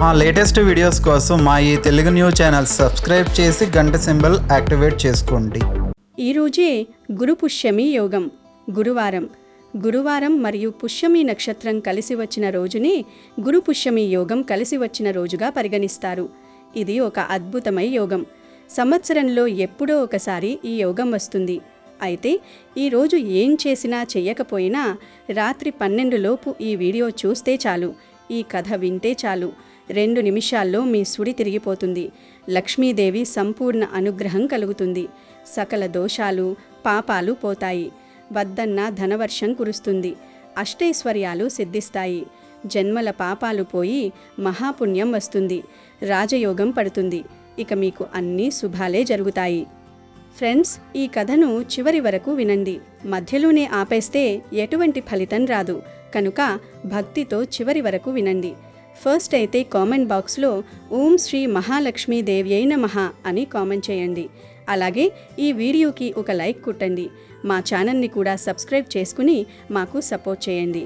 మా latest videos కోసం మా ఈ తెలుగు న్యూస్ ఛానల్ సబ్స్క్రైబ్ చేసి గంట సింబల్ యాక్టివేట్ చేసుకోండి. ఈరోజే గురు పుష్యమి యోగం. గురువారం మరియు పుష్యమి నక్షత్రం కలిసి వచ్చిన రోజునే గురు పుష్యమి యోగం కలిసి వచ్చిన రోజుగా పరిగణిస్తారు. ఇది ఒక అద్భుతమైన యోగం. సంవత్సరంలో ఎప్పుడో ఒకసారి ఈ యోగం వస్తుంది. అయితే ఈరోజు ఏం చేసినా చెయ్యకపోయినా రాత్రి 12 లోపు ఈ వీడియో చూస్తే చాలు, ఈ కథ వింటే చాలు, 2 నిమిషాల్లో మీ సుడి తిరిగిపోతుంది. లక్ష్మీదేవి సంపూర్ణ అనుగ్రహం కలుగుతుంది. సకల దోషాలు పాపాలు పోతాయి. వద్దన్న ధనవర్షం కురుస్తుంది. అష్టైశ్వర్యాలు సిద్ధిస్తాయి. జన్మల పాపాలు పోయి మహాపుణ్యం వస్తుంది. రాజయోగం పడుతుంది. ఇక మీకు అన్నీ శుభాలే జరుగుతాయి. ఫ్రెండ్స్, ఈ కథను చివరి వరకు వినండి. మధ్యలోనే ఆపేస్తే ఎటువంటి ఫలితం రాదు. కనుక భక్తితో చివరి వరకు వినండి. ఫస్ట్ అయితే కామెంట్ బాక్స్లో ఓం శ్రీ మహాలక్ష్మీదేవ్యై నమః అని కామెంట్ చేయండి. అలాగే ఈ వీడియోకి ఒక లైక్ కొట్టండి. మా ఛానల్ని కూడా సబ్స్క్రైబ్ చేసుకుని మాకు సపోర్ట్ చేయండి.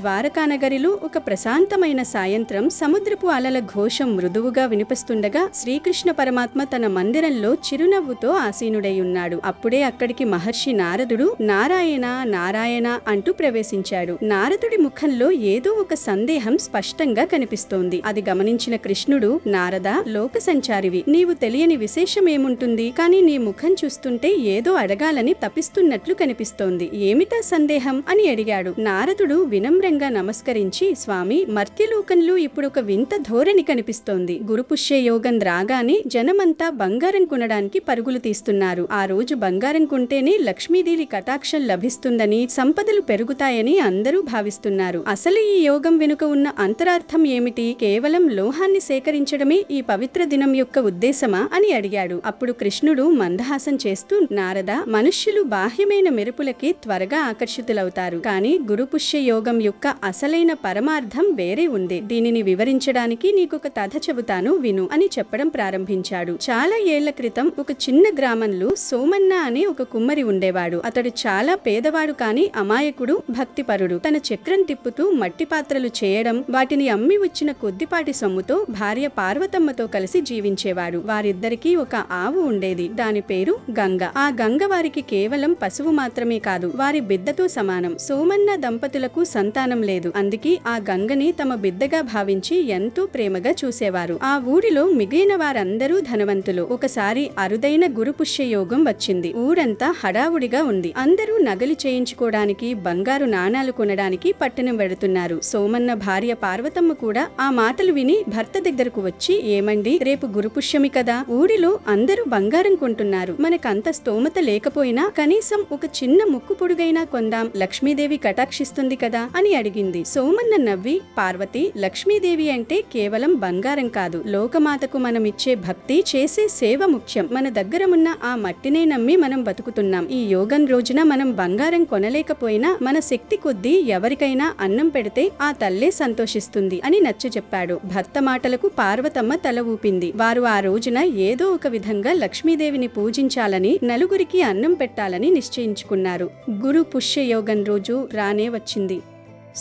ద్వారకానగరిలో ఒక ప్రశాంతమైన సాయంత్రం సముద్రపు అలల ఘోషం మృదువుగా వినిపిస్తుండగా శ్రీకృష్ణ పరమాత్మ తన మందిరంలో చిరునవ్వుతో ఆసీనుడై ఉన్నాడు. అప్పుడే అక్కడికి మహర్షి నారదుడు నారాయణ నారాయణ అంటూ ప్రవేశించాడు. నారదుడి ముఖంలో ఏదో ఒక సందేహం స్పష్టంగా కనిపిస్తోంది. అది గమనించిన కృష్ణుడు, నారద, లోక సంచారివి, నీవు తెలియని విశేషమేముంటుంది? కానీ నీ ముఖం చూస్తుంటే ఏదో అడగాలని తపిస్తున్నట్లు కనిపిస్తోంది. ఏమిటా సందేహం అని అడిగాడు. నారదుడు వినమ్ర నమస్కరించి, స్వామి, మర్త్యలోకంలో ఇప్పుడు ఒక వింత ధోరణి కనిపిస్తోంది. గురుపుష్య యోగం రాగానే జనమంతా బంగారం కొనడానికి పరుగులు తీస్తున్నారు. ఆ రోజు బంగారం కొంటేనే లక్ష్మీదేవి కటాక్షం లభిస్తుందని, సంపదలు పెరుగుతాయని అందరూ భావిస్తున్నారు. అసలు ఈ యోగం వెనుక ఉన్న అంతరార్థం ఏమిటి? కేవలం లోహాన్ని సేకరించడమే ఈ పవిత్ర దినం యొక్క ఉద్దేశమా అని అడిగాడు. అప్పుడు కృష్ణుడు మందహాసం చేస్తూ, నారద, మనుష్యులు బాహ్యమైన మెరుపులకి త్వరగా ఆకర్షితులవుతారు. కానీ గురుపుష్య యోగం యొక్క అసలైన పరమార్థం వేరే ఉంది. దీనిని వివరించడానికి నీకొక కథ చెబుతాను, విను అని చెప్పడం ప్రారంభించాడు. చాలా ఏళ్ల క్రితం ఒక చిన్న గ్రామంలో సోమన్న అనే ఒక కుమ్మరి ఉండేవాడు. అతడు చాలా పేదవాడు, కానీ అమాయకుడు, భక్తిపరుడు. తన చక్రం తిప్పుతూ మట్టి పాత్రలు చేయడం, వాటిని అమ్మి వచ్చిన కొద్దిపాటి సొమ్ముతో భార్య పార్వతమ్మతో కలిసి జీవించేవాడు. వారిద్దరికీ ఒక ఆవు ఉండేది. దాని పేరు గంగ. ఆ గంగ వారికి కేవలం పశువు మాత్రమే కాదు, వారి బిడ్డతో సమానం. సోమన్న దంపతులకు సంతానం లేదు. అందుకే ఆ గంగని తమ బిడ్డగా భావించి ఎంతో ప్రేమగా చూసేవారు. ఆ ఊరిలో మిగిలిన వారందరూ ధనవంతులు. ఒకసారి అరుదైన గురుపుష్య యోగం వచ్చింది. ఊరంతా హడావుడిగా ఉంది. అందరూ నగలు చేయించుకోవడానికి, బంగారు నాణాలు కొనడానికి పట్టణం వెడుతున్నారు. సోమన్న భార్య పార్వతమ్మ కూడా ఆ మాటలు విని భర్త దగ్గరకు వచ్చి, ఏమండి, రేపు గురుపుష్యమి కదా, ఊరిలో అందరూ బంగారం కొంటున్నారు. మనకంత స్తోమత లేకపోయినా కనీసం ఒక చిన్న ముక్కు పొడుగైనా కొందాం, లక్ష్మీదేవి కటాక్షిస్తుంది కదా అని అడిగింది. సోమన్న నవ్వి, పార్వతి, లక్ష్మీదేవి అంటే కేవలం బంగారం కాదు, లోకమాతకు మనం ఇచ్చే భక్తి, చేసే సేవ ముఖ్యం. మన దగ్గర ఉన్న ఆ మట్టినే నమ్మి మనం బతుకుతున్నాం. ఈ యోగం రోజున మనం బంగారం కొనలేకపోయినా మన శక్తి కొద్దీ ఎవరికైనా అన్నం పెడితే ఆ తల్లే సంతోషిస్తుంది అని నచ్చజెప్పాడు. భర్త మాటలకు పార్వతమ్మ తల ఊపింది. వారు ఆ రోజున ఏదో ఒక విధంగా లక్ష్మీదేవిని పూజించాలని, నలుగురికి అన్నం పెట్టాలని నిశ్చయించుకున్నారు. గురు పుష్య యోగం రోజు రానే వచ్చింది.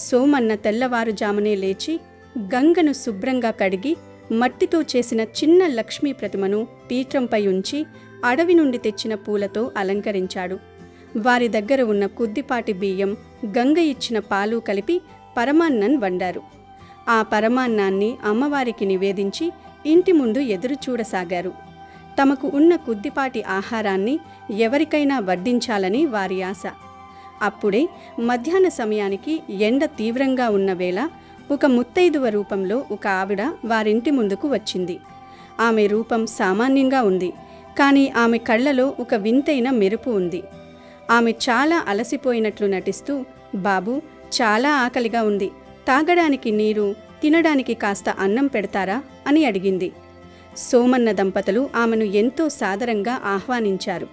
సోమన్న తెల్లవారుజామునే లేచి గంగను శుభ్రంగా కడిగి మట్టితో చేసిన చిన్న లక్ష్మీ ప్రతిమను పీఠంపై ఉంచి అడవి నుండి తెచ్చిన పూలతో అలంకరించాడు. వారి దగ్గర ఉన్న కొద్దిపాటి బియ్యం, గంగ ఇచ్చిన పాలు కలిపి పరమాన్నం వండారు. ఆ పరమాన్నాన్ని అమ్మవారికి నివేదించి ఇంటి ముందు ఎదురు చూడసాగారు. తమకు ఉన్న కొద్దిపాటి ఆహారాన్ని ఎవరికైనా వడ్డించాలని వారి ఆశ. అప్పుడే మధ్యాహ్న సమయానికి ఎండ తీవ్రంగా ఉన్న వేళ ఒక ముత్తైదువ రూపంలో ఒక ఆవిడ వారింటి ముందుకు వచ్చింది. ఆమె రూపం సామాన్యంగా ఉంది, కానీ ఆమె కళ్ళలో ఒక వింతైన మెరుపు ఉంది. ఆమె చాలా అలసిపోయినట్లు నటిస్తూ, బాబు, చాలా ఆకలిగా ఉంది, తాగడానికి నీరు, తినడానికి కాస్త అన్నం పెడతారా అని అడిగింది. సోమన్న దంపతులు ఆమెను ఎంతో సాదరంగా ఆహ్వానించారు.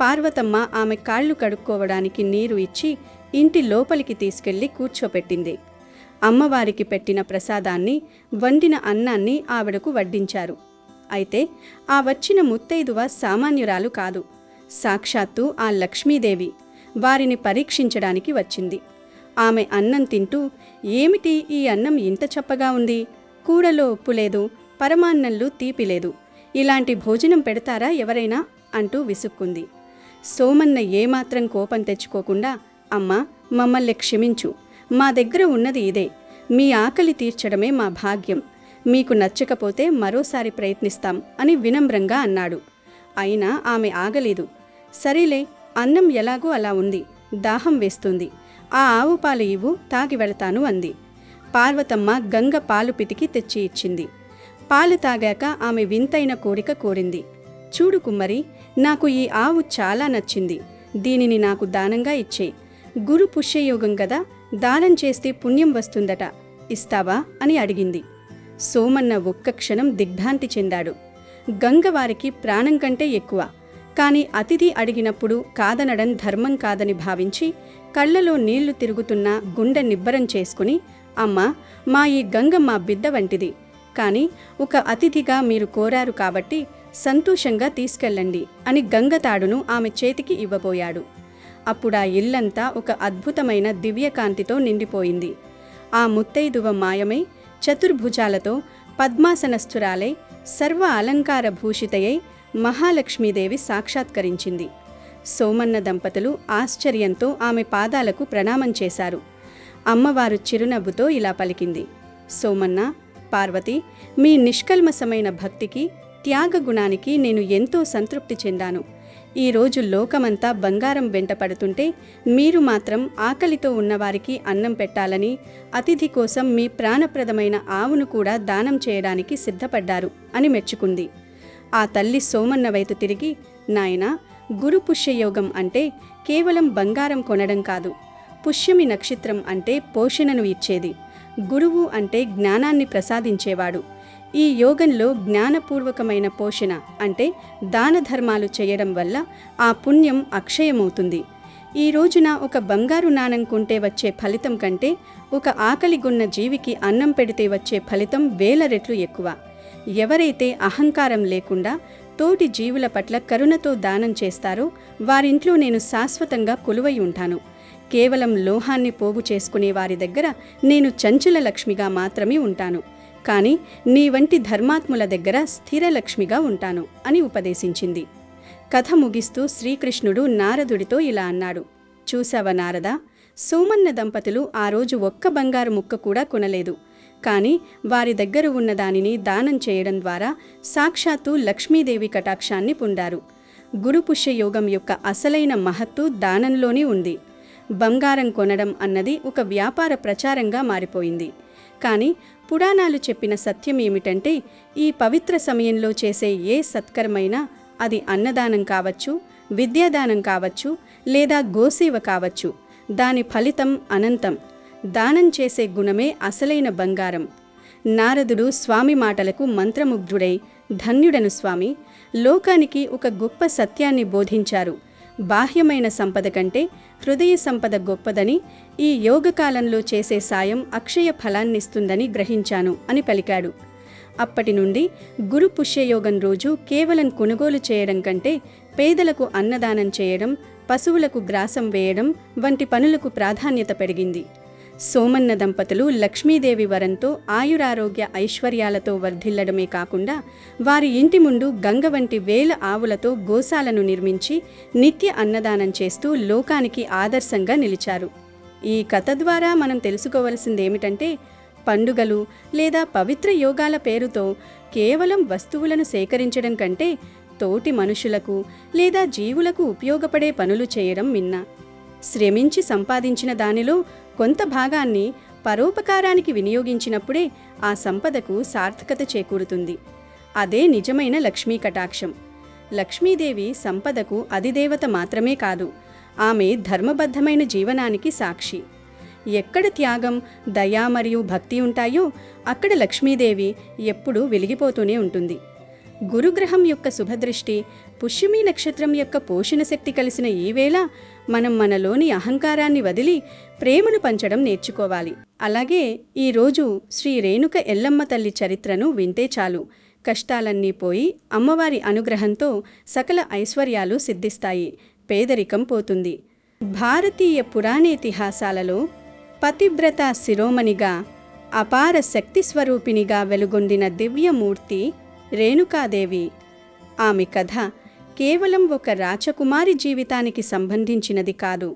పార్వతమ్మ ఆమె కాళ్ళు కడుక్కోవడానికి నీరు ఇచ్చి ఇంటి లోపలికి తీసుకెళ్లి కూర్చోపెట్టింది. అమ్మవారికి పెట్టిన ప్రసాదాన్ని, వండిన అన్నాన్ని ఆవిడకు వడ్డించారు. అయితే ఆ వచ్చిన ముత్తైదువ సామాన్యురాలు కాదు, సాక్షాత్తు ఆ లక్ష్మీదేవి వారిని పరీక్షించడానికి వచ్చింది. ఆమె అన్నం తింటూ, ఏమిటి ఈ అన్నం ఇంత చప్పగా ఉంది కూరలో ఉప్పు లేదు, పరమాన్నంలో తీపి లేదు. ఇలాంటి భోజనం పెడతారా ఎవరైనా అంటూ విసుక్కుంది. సోమన్న ఏమాత్రం కోపం తెచ్చుకోకుండా, అమ్మా, మమ్మల్ని క్షమించు. మా దగ్గర ఉన్నది ఇదే. మీ ఆకలి తీర్చడమే మా భాగ్యం. మీకు నచ్చకపోతే మరోసారి ప్రయత్నిస్తాం అని వినమ్రంగా అన్నాడు. అయినా ఆమె ఆగలేదు. సరేలే, అన్నం ఎలాగో అలా ఉంది, దాహం వేస్తుంది. ఆ ఆవు పాలు ఇవ్వు, తాగి వెళతాను అంది. పార్వతమ్మ గంగ పాలు పితికి తెచ్చి ఇచ్చింది. పాలు తాగాక ఆమె వింతైన కోరిక కోరింది. చూడు కుమ్మరి, నాకు ఈ ఆవు చాలా నచ్చింది. దీనిని నాకు దానంగా ఇచ్చే. గురు పుష్యయోగం గదా, దానం చేస్తే పుణ్యం వస్తుందట, ఇస్తావా అని అడిగింది. సోమన్న ఒక్క క్షణం దిగ్భ్రాంతి చెందాడు. గంగ వారికి ప్రాణం కంటే ఎక్కువ. కాని అతిథి అడిగినప్పుడు కాదనడం ధర్మం కాదని భావించి కళ్లలో నీళ్లు తిరుగుతున్నా గుండె నిబ్బరం చేసుకుని, అమ్మా, మా ఈ గంగ మా బిడ్డ వంటిది. కాని ఒక అతిథిగా మీరు కోరారు కాబట్టి సంతోషంగా తీసుకెళ్ళండి అని గంగ తాడును ఆమె చేతికి ఇవ్వబోయాడు. అప్పుడా ఇల్లంతా ఒక అద్భుతమైన దివ్యకాంతితో నిండిపోయింది. ఆ ముత్తైదువ మాయమై చతుర్భుజాలతో పద్మాసనస్థురాలై సర్వ అలంకార భూషితయై మహాలక్ష్మీదేవి సాక్షాత్కరించింది. సోమన్న దంపతులు ఆశ్చర్యంతో ఆమె పాదాలకు ప్రణామం చేశారు. అమ్మవారు చిరునవ్వుతో ఇలా పలికింది. సోమన్న, పార్వతి, మీ నిష్కల్మసమైన భక్తికి, త్యాగగుణానికి నేను ఎంతో సంతృప్తి చెందాను. ఈరోజు లోకమంతా బంగారం వెంటపడుతుంటే మీరు మాత్రం ఆకలితో ఉన్నవారికి అన్నం పెట్టాలని, అతిథి కోసం మీ ప్రాణప్రదమైన ఆవును కూడా దానం చేయడానికి సిద్ధపడ్డారు అని మెచ్చుకుంది. ఆ తల్లి సోమన్న వైపు తిరిగి, నాయనా, గురు పుష్యయోగం అంటే కేవలం బంగారం కొనడం కాదు. పుష్యమి నక్షత్రం అంటే పోషణను ఇచ్చేది. గురువు అంటే జ్ఞానాన్ని ప్రసాదించేవాడు. ఈ యోగంలో జ్ఞానపూర్వకమైన పోషణ అంటే దాన ధర్మాలు చేయడం వల్ల ఆ పుణ్యం అక్షయమవుతుంది. ఈ రోజున ఒక బంగారు నాణం కొంటే వచ్చే ఫలితం కంటే ఒక ఆకలిగొన్న జీవికి అన్నం పెడితే వచ్చే ఫలితం 1000 రెట్లు ఎక్కువ. ఎవరైతే అహంకారం లేకుండా తోటి జీవుల పట్ల కరుణతో దానం చేస్తారో వారింట్లో నేను శాశ్వతంగా కొలువై ఉంటాను. కేవలం లోహాన్ని పోగు చేసుకునే వారి దగ్గర నేను చంచల లక్ష్మిగా మాత్రమే ఉంటాను. కానీ నీ వంటి ధర్మాత్ముల దగ్గర స్థిర లక్ష్మిగా ఉంటాను అని ఉపదేశించింది. కథ ముగిస్తూ శ్రీకృష్ణుడు నారదుడితో ఇలా అన్నాడు. చూశావా నారదా, సోమన్న దంపతులు ఆ రోజు ఒక్క బంగారు ముక్క కూడా కొనలేదు. కానీ వారి దగ్గర ఉన్న దానిని దానం చేయడం ద్వారా సాక్షాత్తు లక్ష్మీదేవి కటాక్షాన్ని పొందారు. గురుపుష్యయోగం యొక్క అసలైన మహత్తు దానంలోనే ఉంది. బంగారం కొనడం అన్నది ఒక వ్యాపార ప్రచారంగా మారిపోయింది. కానీ పురాణాలు చెప్పిన సత్యం ఏమిటంటే, ఈ పవిత్ర సమయంలో చేసే ఏ సత్కర్మైనా, అది అన్నదానం కావచ్చు, విద్యాదానం కావచ్చు, లేదా గోసేవ కావచ్చు, దాని ఫలితం అనంతం. దానం చేసే గుణమే అసలైన బంగారం. నారదుడు స్వామి మాటలకు మంత్రముగ్ధుడై, ధన్యుడను స్వామి, లోకానికి ఒక గొప్ప సత్యాన్ని బోధించారు. బాహ్యమైన సంపద కంటే హృదయ సంపద గొప్పదని, ఈ యోగకాలంలో చేసే సాయం అక్షయ ఫలాన్నిస్తుందని గ్రహించాను అని పలికాడు. అప్పటి నుండి గురు పుష్యయోగం రోజు కేవలం కొనుగోలు చేయడం కంటే పేదలకు అన్నదానం చేయడం, పశువులకు గ్రాసం వేయడం వంటి పనులకు ప్రాధాన్యత పెరిగింది. సోమన్న దంపతులు లక్ష్మీదేవి వరంతో ఆయురారోగ్య ఐశ్వర్యాలతో వర్ధిల్లడమే కాకుండా వారి ఇంటి ముందు గంగ వంటి 1000 ఆవులతో గోశాలను నిర్మించి నిత్య అన్నదానం చేస్తూ లోకానికి ఆదర్శంగా నిలిచారు. ఈ కథ ద్వారా మనం తెలుసుకోవలసిందేమిటంటే, పండుగలు లేదా పవిత్ర యోగాల పేరుతో కేవలం వస్తువులను సేకరించడం కంటే తోటి మనుషులకు లేదా జీవులకు ఉపయోగపడే పనులు చేయడం మిన్న. శ్రమించి సంపాదించిన దానిలో కొంత భాగాన్ని పరోపకారానికి వినియోగించినప్పుడే ఆ సంపదకు సార్థకత చేకూరుతుంది. అదే నిజమైన లక్ష్మీ కటాక్షం. లక్ష్మీదేవి సంపదకు అధిదేవత మాత్రమే కాదు, ఆమె ధర్మబద్ధమైన జీవనానికి సాక్షి. ఎక్కడ త్యాగం, దయ మరియు భక్తి ఉంటాయో అక్కడ లక్ష్మీదేవి ఎప్పుడూ వెలిగిపోతూనే ఉంటుంది. గురుగ్రహం యొక్క శుభదృష్టి, పుష్యమి నక్షత్రం యొక్క పోషణ శక్తి కలిసిన ఈ వేళ మనం మనలోని అహంకారాన్ని వదిలి ప్రేమను పంచడం నేర్చుకోవాలి. అలాగే ఈరోజు శ్రీ రేణుక ఎల్లమ్మ తల్లి చరిత్రను వింటే చాలు, కష్టాలన్నీ పోయి అమ్మవారి అనుగ్రహంతో సకల ఐశ్వర్యాలు సిద్ధిస్తాయి, పేదరికం పోతుంది. భారతీయ పురాణేతిహాసాలలో పతివ్రత శిరోమణిగా అపార శక్తి స్వరూపిణిగా వెలుగొందిన దివ్యమూర్తి రేణుకాదేవి. ఆమె కథ కేవలం ఒక రాజకుమారి జీవితానికి సంబంధించినది కాదు.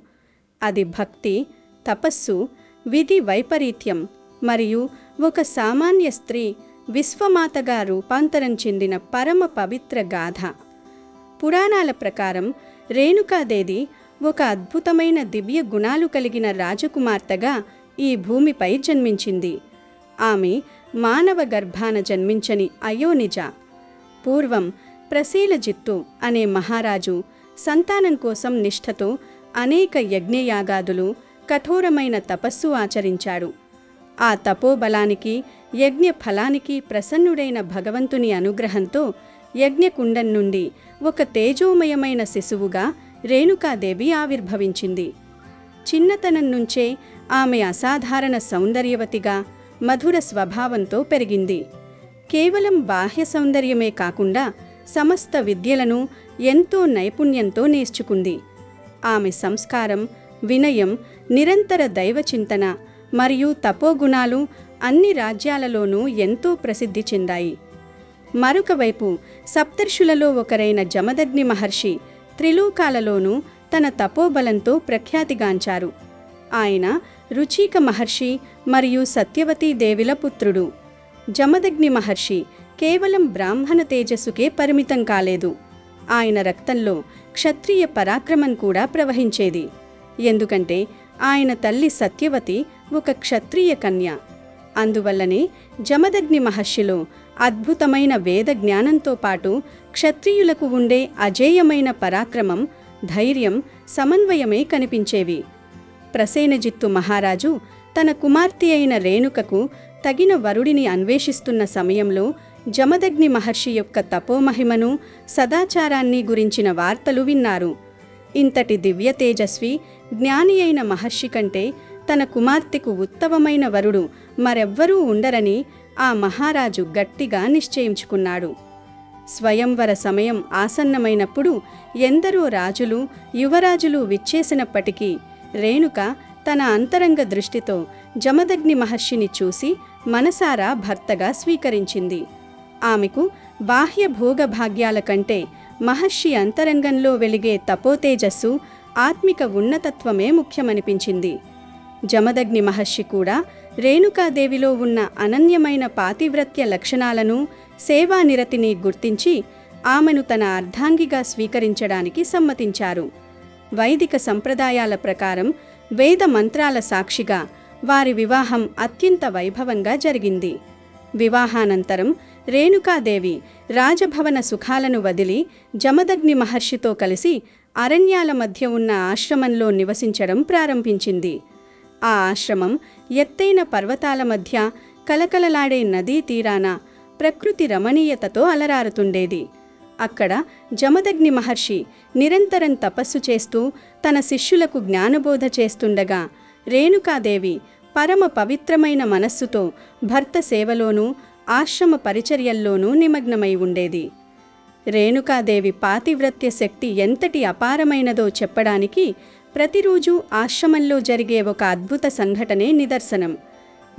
అది భక్తి, తపస్సు, విధి వైపరీత్యం మరియు ఒక సామాన్య స్త్రీ విశ్వమాతగా రూపాంతరం చెందిన పరమ పవిత్ర గాథ. పురాణాల ప్రకారం రేణుకాదేవి ఒక అద్భుతమైన దివ్య గుణాలు కలిగిన రాజకుమార్తెగా ఈ భూమిపై జన్మించింది. ఆమె మానవ గర్భాన జన్మించని అయోనిజ. పూర్వం ప్రసేలజిత్తు అనే మహారాజు సంతానం కోసం నిష్ఠతో అనేక యజ్ఞయాగాదులు, కఠోరమైన తపస్సు ఆచరించాడు. ఆ తపోబలానికి, యజ్ఞ ఫలానికి ప్రసన్నుడైన భగవంతుని అనుగ్రహంతో యజ్ఞకుండం నుండి ఒక తేజోమయమైన శిశువుగా రేణుకాదేవి ఆవిర్భవించింది. చిన్నతనం నుంచే ఆమె అసాధారణ సౌందర్యవతిగా, మధుర స్వభావంతో పెరిగింది. కేవలం బాహ్య సౌందర్యమే కాకుండా సమస్త విద్యలను ఎంతో నైపుణ్యంతో నేర్చుకుంది. ఆమె సంస్కారం, వినయం, నిరంతర దైవచింతన మరియు తపోగుణాలు అన్ని రాజ్యాలలోనూ ఎంతో ప్రసిద్ధి చెందాయి. మరొక వైపు సప్తర్షులలో ఒకరైన జమదగ్ని మహర్షి త్రిలోకాలలోనూ తన తపోబలంతో ప్రఖ్యాతిగాంచారు. ఆయన రుచిక మహర్షి మరియు సత్యవతీ దేవిల పుత్రుడు. జమదగ్ని మహర్షి కేవలం బ్రాహ్మణ తేజస్సుకే పరిమితం కాలేదు. ఆయన రక్తంలో క్షత్రియ పరాక్రమం కూడా ప్రవహించేది. ఎందుకంటే ఆయన తల్లి సత్యవతి ఒక క్షత్రియ కన్య. అందువల్లనే జమదగ్ని మహర్షిలో అద్భుతమైన వేద జ్ఞానంతో పాటు క్షత్రియులకు ఉండే అజేయమైన పరాక్రమం, ధైర్యం, సమన్వయమే కనిపించేవి. ప్రసేనజిత్తు మహారాజు తన కుమార్తె అయిన రేణుకకు తగిన వరుడిని అన్వేషిస్తున్న సమయంలో జమదగ్ని మహర్షి యొక్క తపోమహిమను, సదాచారాన్ని గురించిన వార్తలు విన్నారు. ఇంతటి దివ్య తేజస్వి, జ్ఞాని అయిన మహర్షి కంటే తన కుమార్తెకు ఉత్తమమైన వరుడు మరెవ్వరూ ఉండరని ఆ మహారాజు గట్టిగా నిశ్చయించుకున్నాడు. స్వయంవర సమయం ఆసన్నమైనప్పుడు ఎందరో రాజులు, యువరాజులు విచ్చేసినప్పటికీ రేణుక తన అంతరంగ దృష్టితో జమదగ్ని మహర్షిని చూసి మనసారా భర్తగా స్వీకరించింది. ఆమెకు బాహ్య భోగభాగ్యాల కంటే మహర్షి అంతరంగంలో వెలిగే తపోతేజస్సు, ఆత్మిక ఉన్నతత్వమే ముఖ్యమనిపించింది. జమదగ్ని మహర్షి కూడా రేణుకాదేవిలో ఉన్న అనన్యమైన పాతివ్రత్య లక్షణాలను, సేవానిరతిని గుర్తించి ఆమెను తన అర్ధాంగిగా స్వీకరించడానికి సమ్మతించారు. వైదిక సంప్రదాయాల ప్రకారం వేద మంత్రాల సాక్షిగా వారి వివాహం అత్యంత వైభవంగా జరిగింది. వివాహానంతరం రేణుకాదేవి రాజభవన సుఖాలను వదిలి జమదగ్ని మహర్షితో కలిసి అరణ్యాల మధ్య ఉన్న ఆశ్రమంలో నివసించడం ప్రారంభించింది. ఆ ఆశ్రమం ఎత్తైన పర్వతాల మధ్య కలకలలాడే నదీ తీరాన ప్రకృతి రమణీయతతో అలరారుతుండేది. అక్కడ జమదగ్ని మహర్షి నిరంతరం తపస్సు చేస్తూ తన శిష్యులకు జ్ఞానబోధ చేస్తుండగా రేణుకాదేవి పరమ పవిత్రమైన మనస్సుతో భర్త సేవలోనూ, ఆశ్రమ పరిచర్యల్లోనూ నిమగ్నమై ఉండేది. రేణుకాదేవి పాతివ్రత్య శక్తి ఎంతటి అపారమైనదో చెప్పడానికి ప్రతిరోజు ఆశ్రమంలో జరిగే ఒక అద్భుత సంఘటనే నిదర్శనం.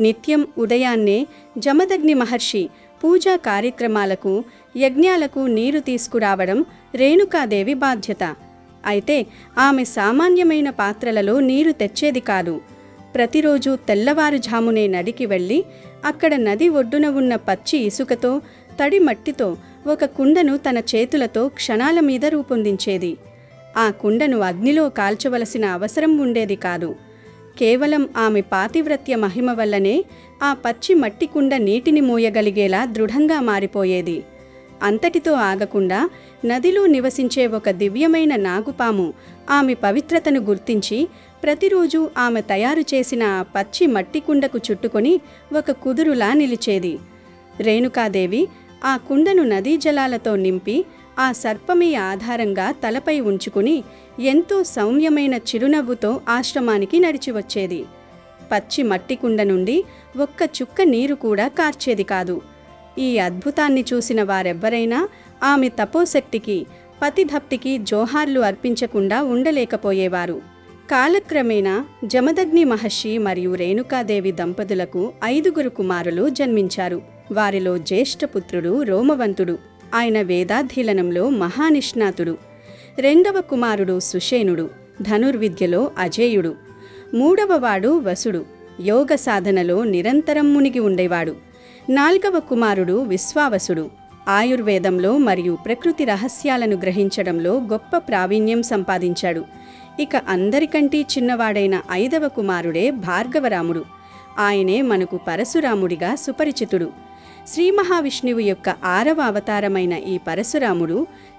నిత్యం ఉదయాన్నే జమదగ్ని మహర్షి పూజా కార్యక్రమాలకు, యజ్ఞాలకు నీరు తీసుకురావడం రేణుకాదేవి బాధ్యత. అయితే ఆమె సామాన్యమైన పాత్రలలో నీరు తెచ్చేది కాదు. ప్రతిరోజు తెల్లవారుజామునే నదికి వెళ్ళి అక్కడ నది ఒడ్డున ఉన్న పచ్చి ఇసుకతో, తడి మట్టితో ఒక కుండను తన చేతులతో క్షణాల మీద రూపొందించేది. ఆ కుండను అగ్నిలో కాల్చవలసిన అవసరం ఉండేది కాదు. కేవలం ఆమె పాతివ్రత్య మహిమ వల్లనే ఆ పచ్చి మట్టి కుండ నీటిని మోయగలిగేలా దృఢంగా మారిపోయేది. అంతటితో ఆగకుండా నదిలో నివసించే ఒక దివ్యమైన నాగుపాము ఆమె పవిత్రతను గుర్తించి ప్రతిరోజు ఆమె తయారు చేసిన ఆ పచ్చి మట్టి కుండకు చుట్టుకొని ఒక కుదురులా నిలిచేది. రేణుకాదేవి ఆ కుండను నదీ జలాలతో నింపి ఆ సర్పమే ఆధారంగా తలపై ఉంచుకుని ఎంతో సౌమ్యమైన చిరునవ్వుతో ఆశ్రమానికి నడిచి వచ్చేది. పచ్చి మట్టి కుండ నుండి ఒక్క చుక్క నీరు కూడా కార్చేది కాదు. ఈ అద్భుతాన్ని చూసిన వారెవ్వరైనా ఆమె తపోశక్తికి, పతిభక్తికి జోహార్లు అర్పించకుండా ఉండలేకపోయేవారు. కాలక్రమేణా జమదగ్ని మహర్షి మరియు రేణుకాదేవి దంపతులకు 5 కుమారులు జన్మించారు. వారిలో జ్యేష్ఠపుత్రుడు రోమవంతుడు. ఆయన వేదాధ్యయనంలో మహానిష్ణాతుడు. 2వ కుమారుడు సుషేనుడు, ధనుర్విద్యలో అజేయుడు. 3వవాడు వసుడు, యోగ సాధనలో నిరంతరం మునిగి ఉండేవాడు. 4వ కుమారుడు విశ్వావసుడు, ఆయుర్వేదంలో మరియు ప్రకృతి రహస్యాలను గ్రహించడంలో గొప్ప ప్రావీణ్యం సంపాదించాడు. ఇక అందరికంటే చిన్నవాడైన 5వ కుమారుడే భార్గవరాముడు. ఆయనే మనకు పరశురాముడిగా సుపరిచితుడు. శ్రీ మహావిష్ణువు యొక్క 6వ అవతారమైన ఈ పరశురాముడు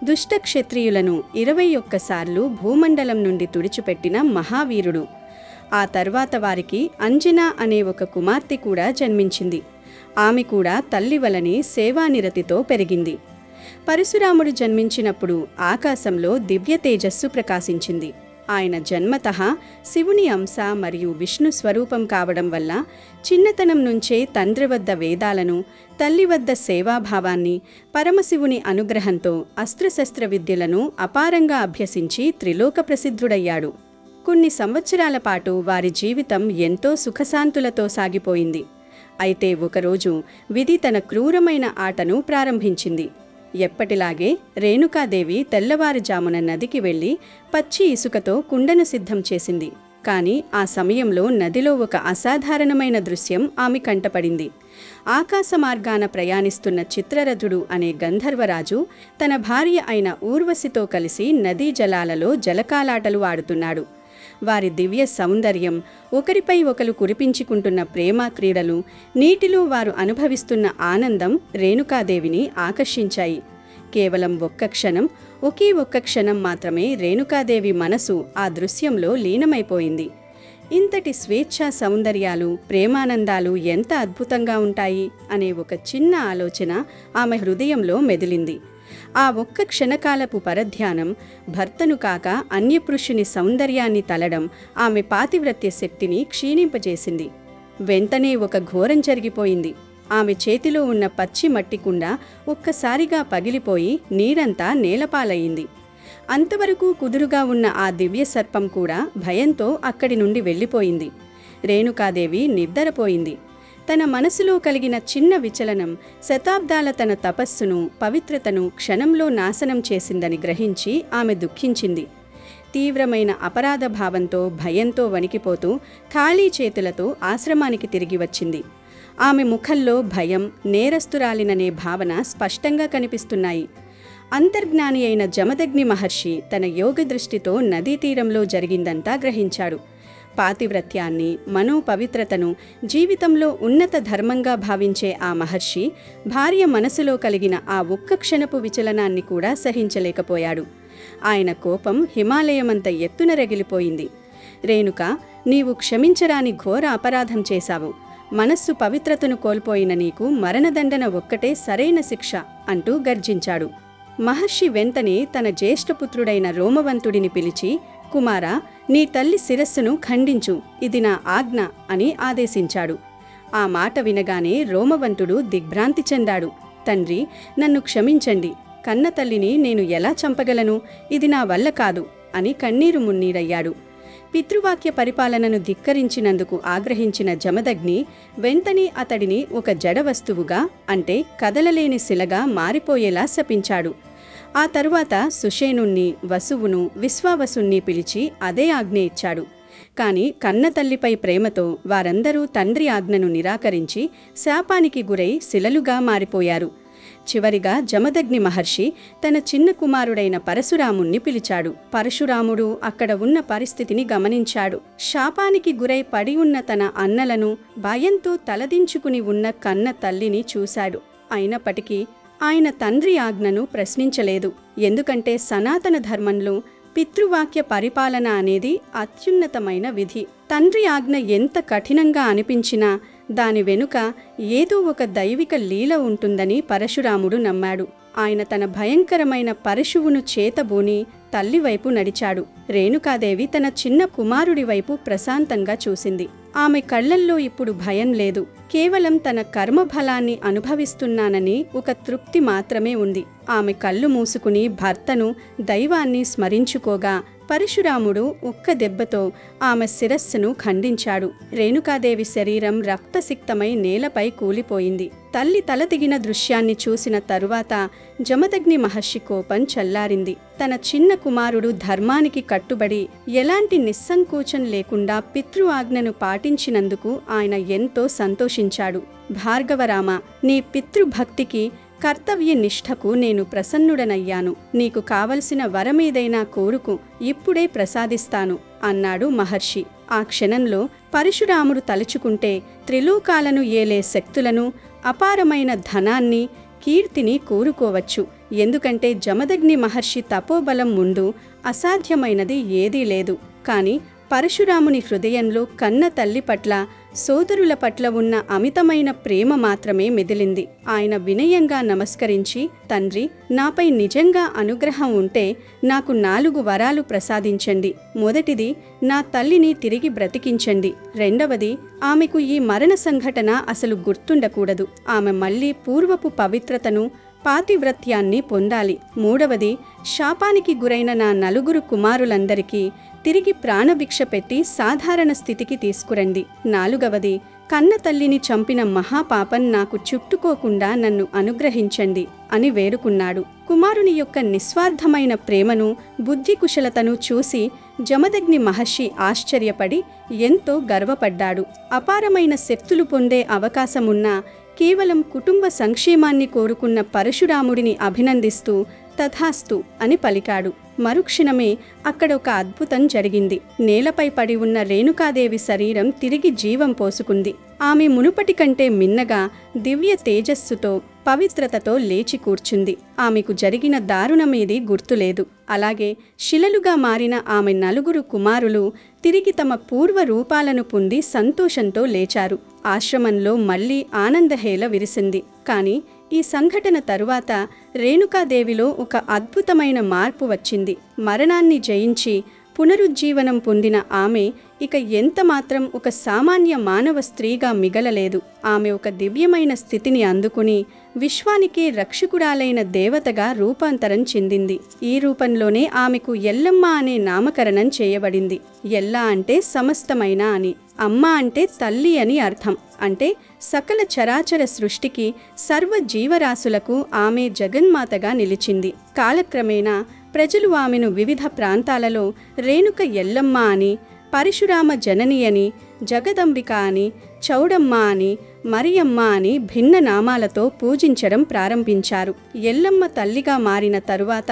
దుష్ట క్షత్రియులను 21 సార్లు భూమండలం నుండి తుడిచిపెట్టిన మహావీరుడు. ఆ తర్వాత వారికి అంజనా అనే ఒక కుమార్తె కూడా జన్మించింది. ఆమె కూడా తల్లి వలని సేవానిరతితో పెరిగింది. పరశురాముడు జన్మించినప్పుడు ఆకాశంలో దివ్య తేజస్సు ప్రకాశించింది. ఆయన జన్మతః శివుని అంశ మరియు విష్ణు స్వరూపం కావడం వల్ల చిన్నతనం నుంచే తండ్రి వద్ద వేదాలను, తల్లి వద్ద సేవాభావాన్ని, పరమశివుని అనుగ్రహంతో అస్త్రశస్త్ర విద్యలను అపారంగా అభ్యసించి త్రిలోక ప్రసిద్ధుడయ్యాడు. కొన్ని సంవత్సరాల పాటు వారి జీవితం ఎంతో సుఖశాంతులతో సాగిపోయింది. అయితే ఒకరోజు విధి తన క్రూరమైన ఆటను ప్రారంభించింది. ఎప్పటిలాగే రేణుకాదేవి తెల్లవారుజామున నదికి వెళ్లి పచ్చి ఇసుకతో కుండను సిద్ధం చేసింది. కానీ ఆ సమయంలో నదిలో ఒక అసాధారణమైన దృశ్యం ఆమె కంటపడింది. ఆకాశ మార్గాన ప్రయాణిస్తున్న చిత్రరథుడు అనే గంధర్వరాజు తన భార్య అయిన ఊర్వశితో కలిసి నదీ జలాలలో జలకాలాటలు ఆడుతున్నాడు. వారి దివ్య సౌందర్యం, ఒకరిపై ఒకరు కురిపించుకుంటున్న ప్రేమ క్రీడలు, నీటిలో వారు అనుభవిస్తున్న ఆనందం రేణుకాదేవిని ఆకర్షించాయి. కేవలం ఒకే ఒక్క క్షణం మాత్రమే రేణుకాదేవి మనసు ఆ దృశ్యంలో లీనమైపోయింది. ఇంతటి స్వేచ్ఛా సౌందర్యాలు, ప్రేమానందాలు ఎంత అద్భుతంగా ఉంటాయి అనే ఒక చిన్న ఆలోచన ఆమె హృదయంలో మెదిలింది. ఆ ఒక్క క్షణకాలపు పరధ్యానం భర్తను కాక అన్యపురుషుని సౌందర్యాన్ని తలడం ఆమె పాతివ్రత్య శక్తిని క్షీణింపజేసింది. వెంటనే ఒక ఘోరం జరిగిపోయింది. ఆమె చేతిలో ఉన్న పచ్చి మట్టి కుండ ఒక్కసారిగా పగిలిపోయి నీరంతా నేలపాలయ్యింది. అంతవరకు కుదురుగా ఉన్న ఆ దివ్య సర్పం కూడా భయంతో అక్కడి నుండి వెళ్ళిపోయింది. రేణుకాదేవి నిద్రపోయింది. తన మనసులో కలిగిన చిన్న విచలనం శతాబ్దాల తన తపస్సును, పవిత్రతను క్షణంలో నాశనం చేసిందని గ్రహించి ఆమె దుఃఖించింది. తీవ్రమైన అపరాధ భావంతో, భయంతో వణికిపోతూ ఖాళీ చేతులతో ఆశ్రమానికి తిరిగి వచ్చింది. ఆమె ముఖంలో భయం, నేరస్తురాలిననే భావన స్పష్టంగా కనిపిస్తున్నాయి. అంతర్జ్ఞాని అయిన జమదగ్ని మహర్షి తన యోగ దృష్టితో నదీ తీరంలో జరిగిందంతా గ్రహించాడు. పాతివ్రత్యాన్ని, మనోపవిత్రతను జీవితంలో ఉన్నత ధర్మంగా భావించే ఆ మహర్షి భార్య మనసులో కలిగిన ఆ ఒక్క క్షణపు విచలనాన్ని కూడా సహించలేకపోయాడు. ఆయన కోపం హిమాలయమంత ఎత్తున రగిలిపోయింది. రేణుక, నీవు క్షమించరాని ఘోర అపరాధం చేశావు. మనస్సు పవిత్రతను కోల్పోయిన నీకు మరణదండన ఒక్కటే సరైన శిక్ష అంటూ గర్జించాడు. మహర్షి వెంటనే తన జ్యేష్ఠపుత్రుడైన రోమవంతుడిని పిలిచి, కుమారా, నీ తల్లి శిరస్సును ఖండించు, ఇది నా ఆజ్ఞ అని ఆదేశించాడు. ఆ మాట వినగానే రోమవంతుడు దిగ్భ్రాంతి చెందాడు. తండ్రి, నన్ను క్షమించండి. కన్న తల్లిని నేను ఎలా చంపగలను? ఇది నా వల్ల కాదు అని కన్నీరు మున్నీరయ్యాడు. పితృవాక్య పరిపాలనను ధిక్కరించినందుకు ఆగ్రహించిన జమదగ్ని వెంటనే అతడిని ఒక జడ వస్తువుగా, అంటే కదలలేని శిలగా మారిపోయేలా శపించాడు. ఆ తరువాత సుషేనుణ్ణి, వసువును, విశ్వావసుణ్ణి పిలిచి అదే ఆజ్ఞ ఇచ్చాడు. కాని కన్నతల్లిపై ప్రేమతో వారందరూ తండ్రి ఆజ్ఞను నిరాకరించి శాపానికి గురై శిలలుగా మారిపోయారు. చివరిగా జమదగ్ని మహర్షి తన చిన్న కుమారుడైన పరశురాముణ్ణి పిలిచాడు. పరశురాముడు అక్కడ ఉన్న పరిస్థితిని గమనించాడు. శాపానికి గురై పడి ఉన్న తన అన్నలను, భయంతో తలదించుకుని ఉన్న కన్న తల్లిని చూశాడు. అయినప్పటికీ ఆయన తండ్రి ఆజ్ఞను ప్రశ్నించలేదు. ఎందుకంటే సనాతన ధర్మంలో పితృవాక్య పరిపాలన అనేది అత్యున్నతమైన విధి. తండ్రి ఆజ్ఞ ఎంత కఠినంగా అనిపించినా దాని వెనుక ఏదో ఒక దైవిక లీల ఉంటుందని పరశురాముడు నమ్మాడు. ఆయన తన భయంకరమైన పరశువును చేతబూని తల్లివైపు నడిచాడు. రేణుకాదేవి తన చిన్న కుమారుడి వైపు ప్రశాంతంగా చూసింది. ఆమె కళ్లల్లో ఇప్పుడు భయం లేదు. కేవలం తన కర్మఫలాన్ని అనుభవిస్తున్నానని ఒక తృప్తి మాత్రమే ఉంది. ఆమె కళ్ళు మూసుకుని భర్తను, దైవాన్ని స్మరించుకోగా పరశురాముడు ఒక్క దెబ్బతో ఆమె శిరస్సును ఖండించాడు. రేణుకాదేవి శరీరం రక్తసిక్తమై నేలపై కూలిపోయింది. తల్లి తల దిగిన దృశ్యాన్ని చూసిన తరువాత జమదగ్ని మహర్షి కోపం చల్లారింది. తన చిన్న కుమారుడు ధర్మానికి కట్టుబడి ఎలాంటి నిస్సంకోచం లేకుండా పితృ ఆజ్ఞను పాటించినందుకు ఆయన ఎంతో సంతోషించాడు. భార్గవరామ, నీ పితృభక్తికి కర్తవ్య నిష్ఠకు నేను ప్రసన్నుడనయ్యాను. నీకు కావలసిన వరమేదైనా కోరుకు, ఇప్పుడే ప్రసాదిస్తాను అన్నాడు మహర్షి. ఆ క్షణంలో పరశురాముడు తలుచుకుంటే త్రిలోకాలను ఏలే శక్తులను, అపారమైన ధనాన్ని, కీర్తిని కోరుకోవచ్చు. ఎందుకంటే జమదగ్ని మహర్షి తపోబలం ముందు అసాధ్యమైనది ఏదీ లేదు. కాని పరశురాముని హృదయంలో కన్న తల్లి పట్ల, సోదరుల పట్ల ఉన్న అమితమైన ప్రేమ మాత్రమే మిదిలింది. ఆయన వినయంగా నమస్కరించి, తండ్రి, నాపై నిజంగా అనుగ్రహం ఉంటే నాకు 4 వరాలు ప్రసాదించండి. మొదటిది, నా తల్లిని తిరిగి బ్రతికించండి. రెండవది, ఆమెకు ఈ మరణ సంఘటన అసలు గుర్తుండకూడదు. ఆమె మళ్లీ పూర్వపు పవిత్రతను, పాతివ్రత్యాన్ని పొందాలి. మూడవది, శాపానికి గురైన నా 4 కుమారులందరికీ తిరిగి ప్రాణభిక్ష పెట్టి సాధారణ స్థితికి తీసుకురండి. 4వది, కన్న తల్లిని చంపిన మహాపాపం నాకు చుట్టుకోకుండా నన్ను అనుగ్రహించండి అని వేడుకున్నాడు. కుమారుని యొక్క నిస్వార్థమైన ప్రేమను, బుద్ధి కుశలతను చూసి జమదగ్ని మహర్షి ఆశ్చర్యపడి ఎంతో గర్వపడ్డాడు. అపారమైన శక్తులు పొందే అవకాశమున్నా కేవలం కుటుంబ సంక్షేమాన్ని కోరుకున్న పరశురాముడిని అభినందిస్తూ తథాస్తు అని పలికాడు. మరుక్షణమే అక్కడ ఒక అద్భుతం జరిగింది. నేలపై పడి ఉన్న రేణుకాదేవి శరీరం తిరిగి జీవం పోసుకుంది. ఆమె మునుపటి కంటే మిన్నగా దివ్య తేజస్సుతో, పవిత్రతతో లేచి కూర్చుంది. ఆమెకు జరిగిన దారుణమేదీ గుర్తులేదు. అలాగే శిలలుగా మారిన ఆమె 4 కుమారులు తిరిగి తమ పూర్వ రూపాలను పొంది సంతోషంతో లేచారు. ఆశ్రమంలో మళ్లీ ఆనందహేళ విరిసింది. కాని ఈ సంఘటన తరువాత రేణుకాదేవిలో ఒక అద్భుతమైన మార్పు వచ్చింది. మరణాన్ని జయించి పునరుజ్జీవనం పొందిన ఆమె ఇక ఎంతమాత్రం ఒక సామాన్య మానవ స్త్రీగా మిగలలేదు. ఆమె ఒక దివ్యమైన స్థితిని అందుకుని విశ్వానికే రక్షకురాలైన దేవతగా రూపాంతరం చెందింది. ఈ రూపంలోనే ఆమెకు ఎల్లమ్మ అనే నామకరణం చేయబడింది. ఎల్ల అంటే సమస్తమైన అని, అమ్మ అంటే తల్లి అని అర్థం. అంటే సకల చరాచర సృష్టికి, సర్వ జీవరాశులకు ఆమె జగన్మాతగా నిలిచింది. కాలక్రమేణా ప్రజలు ఆమెను వివిధ ప్రాంతాలలో రేణుక ఎల్లమ్మ అని, పరశురామ జనని అని, జగదంబిక అని, చౌడమ్మ అని, మరియమ్మ అని భిన్న నామాలతో పూజించడం ప్రారంభించారు. ఎల్లమ్మ తల్లిగా మారిన తరువాత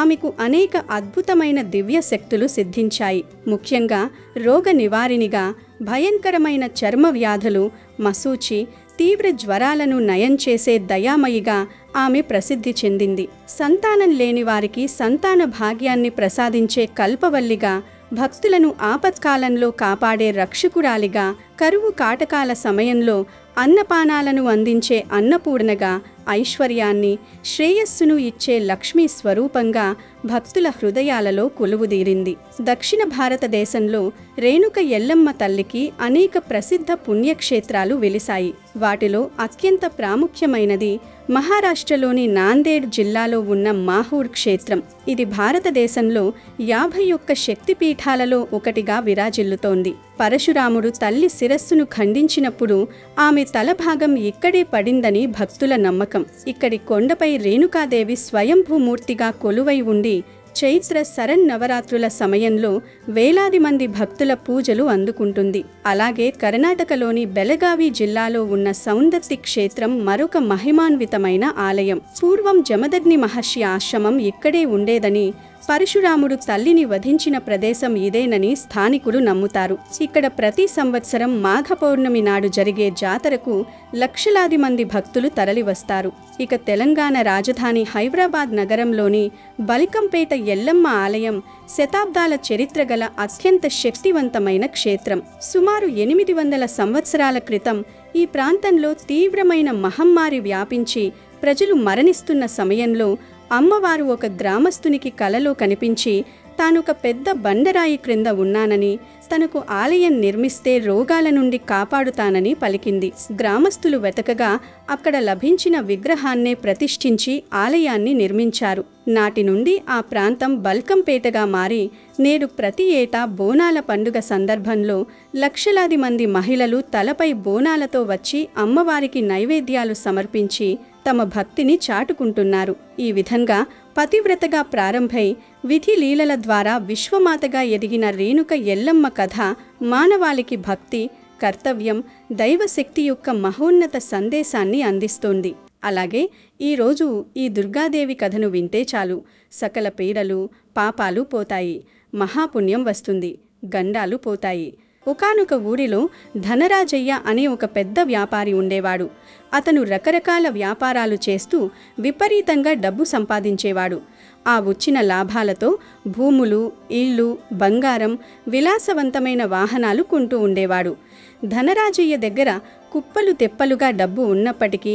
ఆమెకు అనేక అద్భుతమైన దివ్య శక్తులు సిద్ధించాయి. ముఖ్యంగా రోగ నివారిణిగా, భయంకరమైన చర్మ వ్యాధులు, మసూచి, తీవ్ర జ్వరాలను నయం చేసే దయామయిగా ఆమె ప్రసిద్ధి చెందింది. సంతానం లేని వారికి సంతాన భాగ్యాన్ని ప్రసాదించే కల్పవల్లిగా, భక్తులను ఆపత్కాలంలో కాపాడే రక్షకురాలిగా, కరువు కాటకాల సమయంలో అన్నపానాలను అందించే అన్నపూర్ణగా, ఐశ్వర్యాన్ని, శ్రేయస్సును ఇచ్చే లక్ష్మీ స్వరూపంగా భక్తుల హృదయాలలో కొలువుదీరింది. దక్షిణ భారతదేశంలో రేణుక ఎల్లమ్మ తల్లికి అనేక ప్రసిద్ధ పుణ్యక్షేత్రాలు వెలిశాయి. వాటిలో అత్యంత ప్రాముఖ్యమైనది మహారాష్ట్రలోని నాందేడ్ జిల్లాలో ఉన్న మాహూర్ క్షేత్రం. ఇది భారతదేశంలో 51 శక్తిపీఠాలలో ఒకటిగా విరాజిల్లుతోంది. పరశురాముడు తల్లి శిరస్సును ఖండించినప్పుడు ఆమె తలభాగం ఇక్కడే పడిందని భక్తుల నమ్మకం. ఇక్కడి కొండపై రేణుకాదేవి స్వయంభూమూర్తిగా కొలువై ఉండి చైత్ర శరన్నవరాత్రుల సమయంలో వేలాది మంది భక్తుల పూజలు అందుకుంటుంది. అలాగే కర్ణాటకలోని బెళగావి జిల్లాలో ఉన్న సౌందర్తి క్షేత్రం మరొక మహిమాన్వితమైన ఆలయం. పూర్వం జమదగ్ని మహర్షి ఆశ్రమం ఇక్కడే ఉండేదని, పరశురాముడు తల్లిని వధించిన ప్రదేశం ఇదేనని స్థానికులు నమ్ముతారు. ఇక్కడ ప్రతి సంవత్సరం మాఘ పౌర్ణమి నాడు జరిగే జాతరకు లక్షలాది మంది భక్తులు తరలివస్తారు. ఇక తెలంగాణ రాజధాని హైదరాబాద్ నగరంలోని బలికంపేట ఎల్లమ్మ ఆలయం శతాబ్దాల చరిత్ర గల అత్యంత శక్తివంతమైన క్షేత్రం. సుమారు 800 సంవత్సరాల క్రితం ఈ ప్రాంతంలో తీవ్రమైన మహమ్మారి వ్యాపించి ప్రజలు మరణిస్తున్న సమయంలో అమ్మవారు ఒక గ్రామస్తునికి కలలో కనిపించి తానొక పెద్ద బండరాయి క్రింద ఉన్నానని, తనకు ఆలయం నిర్మిస్తే రోగాల నుండి కాపాడుతానని పలికింది. గ్రామస్తులు వెతకగా అక్కడ లభించిన విగ్రహాన్నే ప్రతిష్ఠించి ఆలయాన్ని నిర్మించారు. నాటి నుండి ఆ ప్రాంతం బల్కంపేటగా మారి నేడు ప్రతి ఏటా బోనాల పండుగ సందర్భంలో లక్షలాది మంది మహిళలు తలపై బోనాలతో వచ్చి అమ్మవారికి నైవేద్యాలు సమర్పించి తమ భక్తిని చాటుకుంటున్నారు. ఈ విధంగా పతివ్రతగా ప్రారంభై విధి లీలల ద్వారా విశ్వమాతగా ఎదిగిన రేణుక ఎల్లమ్మ కథ మానవాళికి భక్తి, కర్తవ్యం, దైవశక్తి యొక్క మహోన్నత సందేశాన్ని అందిస్తోంది. అలాగే ఈరోజు ఈ దుర్గాదేవి కథను వింటే చాలు సకల పీడలు, పాపాలు పోతాయి, మహాపుణ్యం వస్తుంది, గండాలు పోతాయి. ఒకానొక ఊరిలో ధనరాజయ్య అనే ఒక పెద్ద వ్యాపారి ఉండేవాడు. అతను రకరకాల వ్యాపారాలు చేస్తూ విపరీతంగా డబ్బు సంపాదించేవాడు. ఆ వచ్చిన లాభాలతో భూములు, ఇళ్ళు, బంగారం, విలాసవంతమైన వాహనాలు కొంటూ ఉండేవాడు. ధనరాజయ్య దగ్గర కుప్పలు తెప్పలుగా డబ్బు ఉన్నప్పటికీ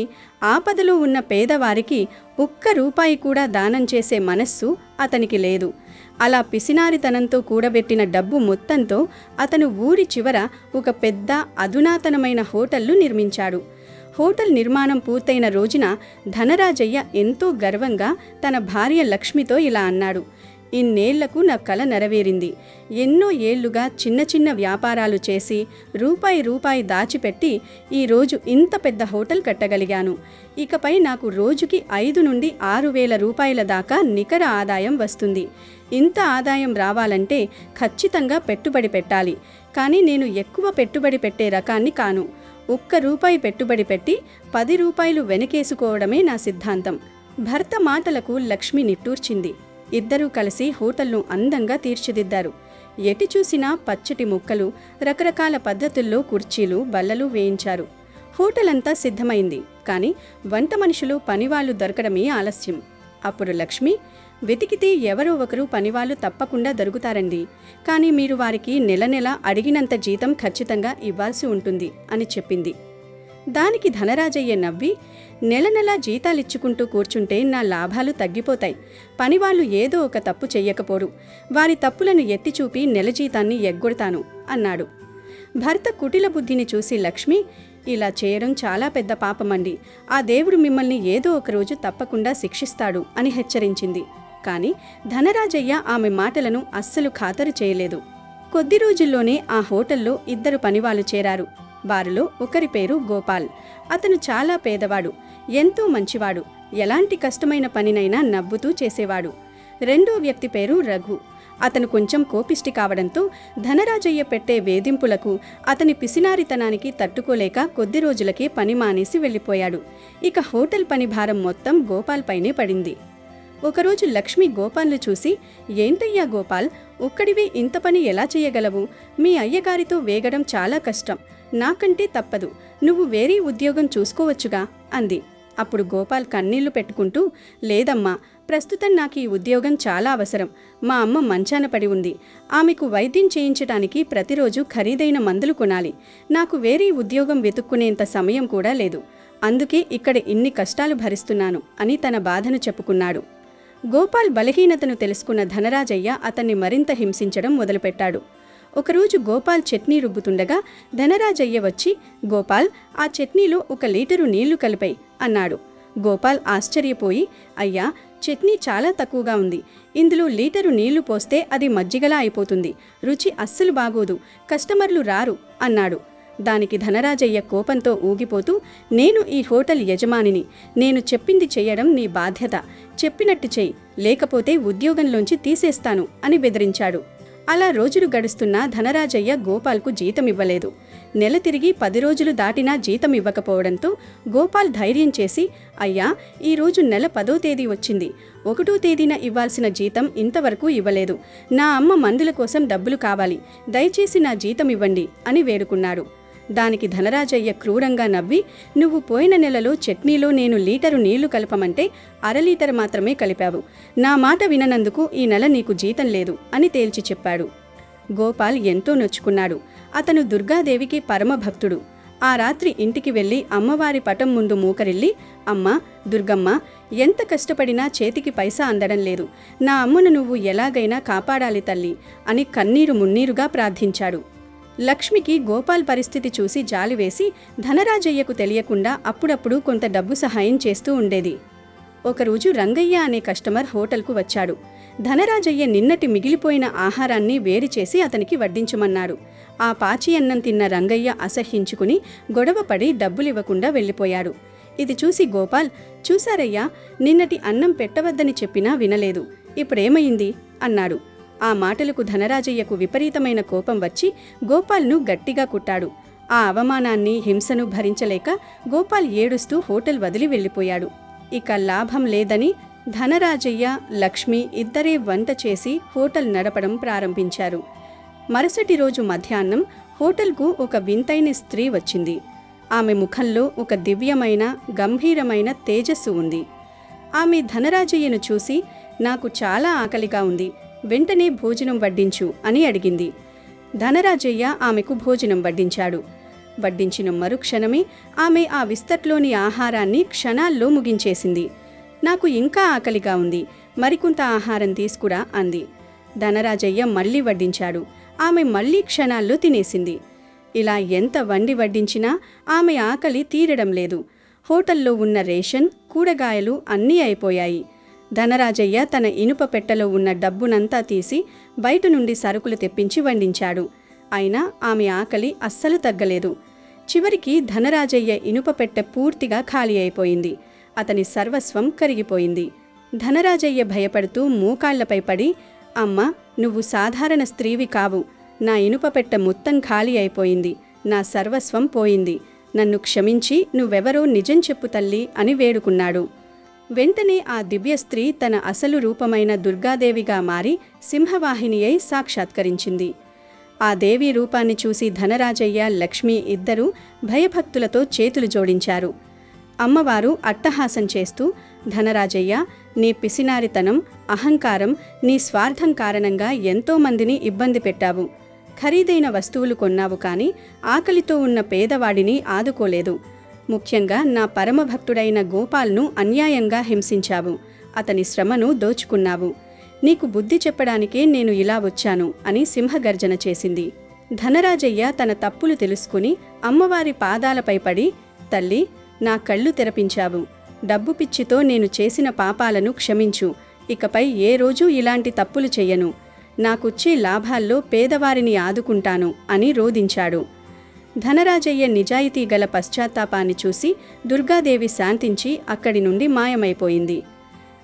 ఆపదలో ఉన్న పేదవారికి ఒక్క రూపాయి కూడా దానం చేసే మనస్సు అతనికి లేదు. అలా పిసినారితనంతో కూడబెట్టిన డబ్బు మొత్తంతో అతను ఊరి చివర ఒక పెద్ద అధునాతనమైన హోటల్ను నిర్మించాడు. హోటల్ నిర్మాణం పూర్తయిన రోజున ధనరాజయ్య ఎంతో గర్వంగా తన భార్య లక్ష్మితో ఇలా అన్నాడు: ఇన్నేళ్లకు నా కల నెరవేరింది. ఎన్నో ఏళ్లుగా చిన్న చిన్న వ్యాపారాలు చేసి రూపాయి దాచిపెట్టి ఈరోజు ఇంత పెద్ద హోటల్ కట్టగలిగాను. ఇకపై నాకు రోజుకి 5 నుండి 6,000 రూపాయల దాకా నికర ఆదాయం వస్తుంది. ఇంత ఆదాయం రావాలంటే ఖచ్చితంగా పెట్టుబడి పెట్టాలి. కానీ నేను ఎక్కువ పెట్టుబడి పెట్టే రకాన్ని కాను. ₹1 పెట్టుబడి పెట్టి 10 రూపాయలు వెనకేసుకోవడమే నా సిద్ధాంతం. భర్త మాటలకు లక్ష్మి నిట్టూర్చింది. ఇద్దరూ కలిసి హోటల్ను అందంగా తీర్చిదిద్దారు. ఎటు చూసినా పచ్చటి మొక్కలు, రకరకాల పద్ధతుల్లో కుర్చీలు, బల్లలు వేయించారు. హోటల్ అంతా సిద్ధమైంది. కానీ వంట మనుషులు, పనివాళ్లు దొరకడమే ఆలస్యం. అప్పుడు లక్ష్మి, వెతికితే ఎవరో ఒకరు పనివాళ్లు తప్పకుండా దొరుకుతారండి. కానీ మీరు వారికి నెల నెల అడిగినంత జీతం ఖచ్చితంగా ఇవ్వాల్సి ఉంటుంది అని చెప్పింది. దానికి ధనరాజయ్య నవ్వి, నెల నెలా జీతాలిచ్చుకుంటూ కూర్చుంటే నా లాభాలు తగ్గిపోతాయి. పనివాళ్లు ఏదో ఒక తప్పు చెయ్యకపోరు. వారి తప్పులను ఎత్తిచూపి నెల జీతాన్ని ఎగ్గొడతాను అన్నాడు. భర్త కుటిల బుద్ధిని చూసి లక్ష్మి, ఇలా చేయడం చాలా పెద్ద పాపమండి. ఆ దేవుడు మిమ్మల్ని ఏదో ఒకరోజు తప్పకుండా శిక్షిస్తాడు అని హెచ్చరించింది. కానీ ధనరాజయ్య ఆమె మాటలను అస్సలు ఖాతరు చేయలేదు. కొద్ది రోజుల్లోనే ఆ హోటల్లో 2 పనివాళ్లు చేరారు. వారిలో ఒకరి పేరు గోపాల్. అతను చాలా పేదవాడు, ఎంతో మంచివాడు. ఎలాంటి కష్టమైన పనినైనా నవ్వుతూ చేసేవాడు. రెండో వ్యక్తి పేరు రఘు. అతను కొంచెం కోపిష్టి కావడంతో ధనరాజయ్య పెట్టే వేధింపులకు, అతని పిసినారితనానికి తట్టుకోలేక కొద్ది రోజులకే పని మానేసి వెళ్ళిపోయాడు. ఇక హోటల్ పని భారం మొత్తం గోపాల్ పైనే పడింది. ఒకరోజు లక్ష్మి గోపాల్ను చూసి, ఏంటయ్యా గోపాల్, ఒక్కడివే ఇంత పని ఎలా చేయగలవు? మీ అయ్యగారితో వేగడం చాలా కష్టం. నాకంటే తప్పదు. నువ్వు వేరే ఉద్యోగం చూసుకోవచ్చుగా అంది. అప్పుడు గోపాల్ కన్నీళ్లు పెట్టుకుంటూ, లేదమ్మా, ప్రస్తుతం నాకు ఈ ఉద్యోగం చాలా అవసరం. మా అమ్మ మంచాన పడి ఉంది. ఆమెకు వైద్యం చేయించడానికి ప్రతిరోజు ఖరీదైన మందులు కొనాలి. నాకు వేరే ఉద్యోగం వెతుక్కునేంత సమయం కూడా లేదు. అందుకే ఇక్కడ ఇన్ని కష్టాలు భరిస్తున్నాను అని తన బాధను చెప్పుకున్నాడు. గోపాల్ బలహీనతను తెలుసుకున్న ధనరాజయ్య అతన్ని మరింత హింసించడం మొదలుపెట్టాడు. ఒకరోజు గోపాల్ చట్నీ రుబ్బుతుండగా ధనరాజయ్య వచ్చి, గోపాల్, ఆ చట్నీలో 1 లీటరు నీళ్లు కలిపాయి అన్నాడు. గోపాల్ ఆశ్చర్యపోయి, అయ్యా, చట్నీ చాలా తక్కువగా ఉంది. ఇందులో లీటరు నీళ్లు పోస్తే అది మజ్జిగలా అయిపోతుంది. రుచి అస్సలు బాగోదు. కస్టమర్లు రారు అన్నాడు. దానికి ధనరాజయ్య కోపంతో ఊగిపోతూ, నేను ఈ హోటల్ యజమానిని. నేను చెప్పింది చెయ్యడం నీ బాధ్యత. చెప్పినట్టు చెయ్యి, లేకపోతే ఉద్యోగంలోంచి తీసేస్తాను అని బెదిరించాడు. అలా రోజులు గడుస్తున్నా ధనరాజయ్య గోపాల్కు జీతం ఇవ్వలేదు. నెల తిరిగి 10 రోజులు దాటినా జీతం ఇవ్వకపోవడంతో గోపాల్ ధైర్యం చేసి, అయ్యా, ఈరోజు నెల 10వ తేదీ వచ్చింది. 1వ తేదీన ఇవ్వాల్సిన జీతం ఇంతవరకు ఇవ్వలేదు. నా అమ్మ మందుల కోసం డబ్బులు కావాలి. దయచేసి నా జీతం ఇవ్వండి అని వేడుకున్నాడు. దానికి ధనరాజయ్య క్రూరంగా నవ్వి, నువ్వు పోయిన నెలలో చట్నీలో నేను లీటరు నీళ్లు కలపమంటే 1/2 లీటర్ మాత్రమే కలిపావు. నా మాట విననందుకు ఈ నెల నీకు జీతం లేదు అని తేల్చి చెప్పాడు. గోపాల్ ఎంతో నొచ్చుకున్నాడు. అతను దుర్గాదేవికి పరమభక్తుడు. ఆ రాత్రి ఇంటికి వెళ్ళి అమ్మవారి పటం ముందు మూకరిల్లి, అమ్మ దుర్గమ్మ, ఎంత కష్టపడినా చేతికి పైసా అందడం లేదు, నా అమ్మను నువ్వు ఎలాగైనా కాపాడాలి తల్లి అని కన్నీరు మున్నీరుగా ప్రార్థించాడు. లక్ష్మికి గోపాల్ పరిస్థితి చూసి జాలివేసి ధనరాజయ్యకు తెలియకుండా అప్పుడప్పుడు కొంత డబ్బు సహాయం చేస్తూ ఉండేది. ఒకరోజు రంగయ్య అనే కస్టమర్ హోటల్కు వచ్చాడు. ధనరాజయ్య నిన్నటి మిగిలిపోయిన ఆహారాన్ని వేరు చేసి అతనికి వడ్డించమన్నాడు. ఆ పాచి అన్నం తిన్న రంగయ్య అసహ్యించుకుని గొడవపడి డబ్బులివ్వకుండా వెళ్ళిపోయాడు. ఇది చూసి గోపాల్, చూశారయ్యా, నిన్నటి అన్నం పెట్టవద్దని చెప్పినా వినలేదు, ఇప్పుడేమైంది అన్నాడు. ఆ మాటలకు ధనరాజయ్యకు విపరీతమైన కోపం వచ్చి గోపాల్ను గట్టిగా కుట్టాడు. ఆ అవమానాన్ని, హింసను భరించలేక గోపాల్ ఏడుస్తూ హోటల్ వదిలి వెళ్ళిపోయాడు. ఇక లాభం లేదని ధనరాజయ్య, లక్ష్మి ఇద్దరే వంట చేసి హోటల్ నడపడం ప్రారంభించారు. మరుసటి రోజు మధ్యాహ్నం హోటల్కు ఒక వింతైన స్త్రీ వచ్చింది. ఆమె ముఖంలో ఒక దివ్యమైన, గంభీరమైన తేజస్సు ఉంది. ఆమె ధనరాజయ్యను చూసి, నాకు చాలా ఆకలిగా ఉంది, వెంటనే భోజనం వడ్డించు అని అడిగింది. ధనరాజయ్య ఆమెకు భోజనం వడ్డించాడు. వడ్డించిన మరుక్షణమే ఆమె ఆ విస్తట్లోని ఆహారాన్ని క్షణాల్లో ముగించేసింది. నాకు ఇంకా ఆకలిగా ఉంది, మరికొంత ఆహారం తీసుకురా అంది. ధనరాజయ్య మళ్ళీ వడ్డించాడు. ఆమె మళ్ళీ క్షణాల్లో తినేసింది. ఇలా ఎంత వండి వడ్డించినా ఆమె ఆకలి తీరడం లేదు. హోటల్లో ఉన్న రేషన్, కూరగాయలు అన్నీ అయిపోయాయి. ధనరాజయ్య తన ఇనుప పెట్టెలో ఉన్న డబ్బునంతా తీసి బయట నుండి సరుకులు తెప్పించి వండించాడు. అయినా ఆమె ఆకలి అస్సలు తగ్గలేదు. చివరికి ధనరాజయ్య ఇనుప పెట్టె పూర్తిగా ఖాళీ అయిపోయింది. అతని సర్వస్వం కరిగిపోయింది. ధనరాజయ్య భయపడుతూ మోకాళ్లపై పడి, అమ్మా, నువ్వు సాధారణ స్త్రీవి కావు, నా ఇనుప పెట్టె మొత్తం ఖాళీ అయిపోయింది, నా సర్వస్వం పోయింది, నన్ను క్షమించి నువ్వెవరో నిజం చెప్పు తల్లి అని వేడుకున్నాడు. వెంటనే ఆ దివ్య స్త్రీ తన అసలు రూపమైన దుర్గాదేవిగా మారి సింహవాహిని అయి సాక్షాత్కరించింది. ఆ దేవి రూపాన్ని చూసి ధనరాజయ్య, లక్ష్మి ఇద్దరూ భయభక్తులతో చేతులు జోడించారు. అమ్మవారు అట్టహాసం చేస్తూ, ధనరాజయ్య, నీ పిసినారితనం, అహంకారం, నీ స్వార్థం కారణంగా ఎంతోమందిని ఇబ్బంది పెట్టావు. ఖరీదైన వస్తువులు కొన్నావు కానీ ఆకలితో ఉన్న పేదవాడిని ఆదుకోలేదు. ముఖ్యంగా నా పరమభక్తుడైన గోపాల్ను అన్యాయంగా హింసించావు. అతని శ్రమను దోచుకున్నావు. నీకు బుద్ధి చెప్పడానికే నేను ఇలా వచ్చాను అని సింహగర్జన చేసింది. ధనరాజయ్య తన తప్పులు తెలుసుకుని అమ్మవారి పాదాలపై పడి, తల్లి, నా కళ్ళు తెరపించావు. డబ్బు పిచ్చితో నేను చేసిన పాపాలను క్షమించు. ఇకపై ఏ రోజూ ఇలాంటి తప్పులు చెయ్యను. నాకొచ్చే లాభాల్లో పేదవారిని ఆదుకుంటాను అని రోదించాడు. ధనరాజయ్య నిజాయితీ గల పశ్చాత్తాపాన్ని చూసి దుర్గాదేవి శాంతించి అక్కడి నుండి మాయమైపోయింది.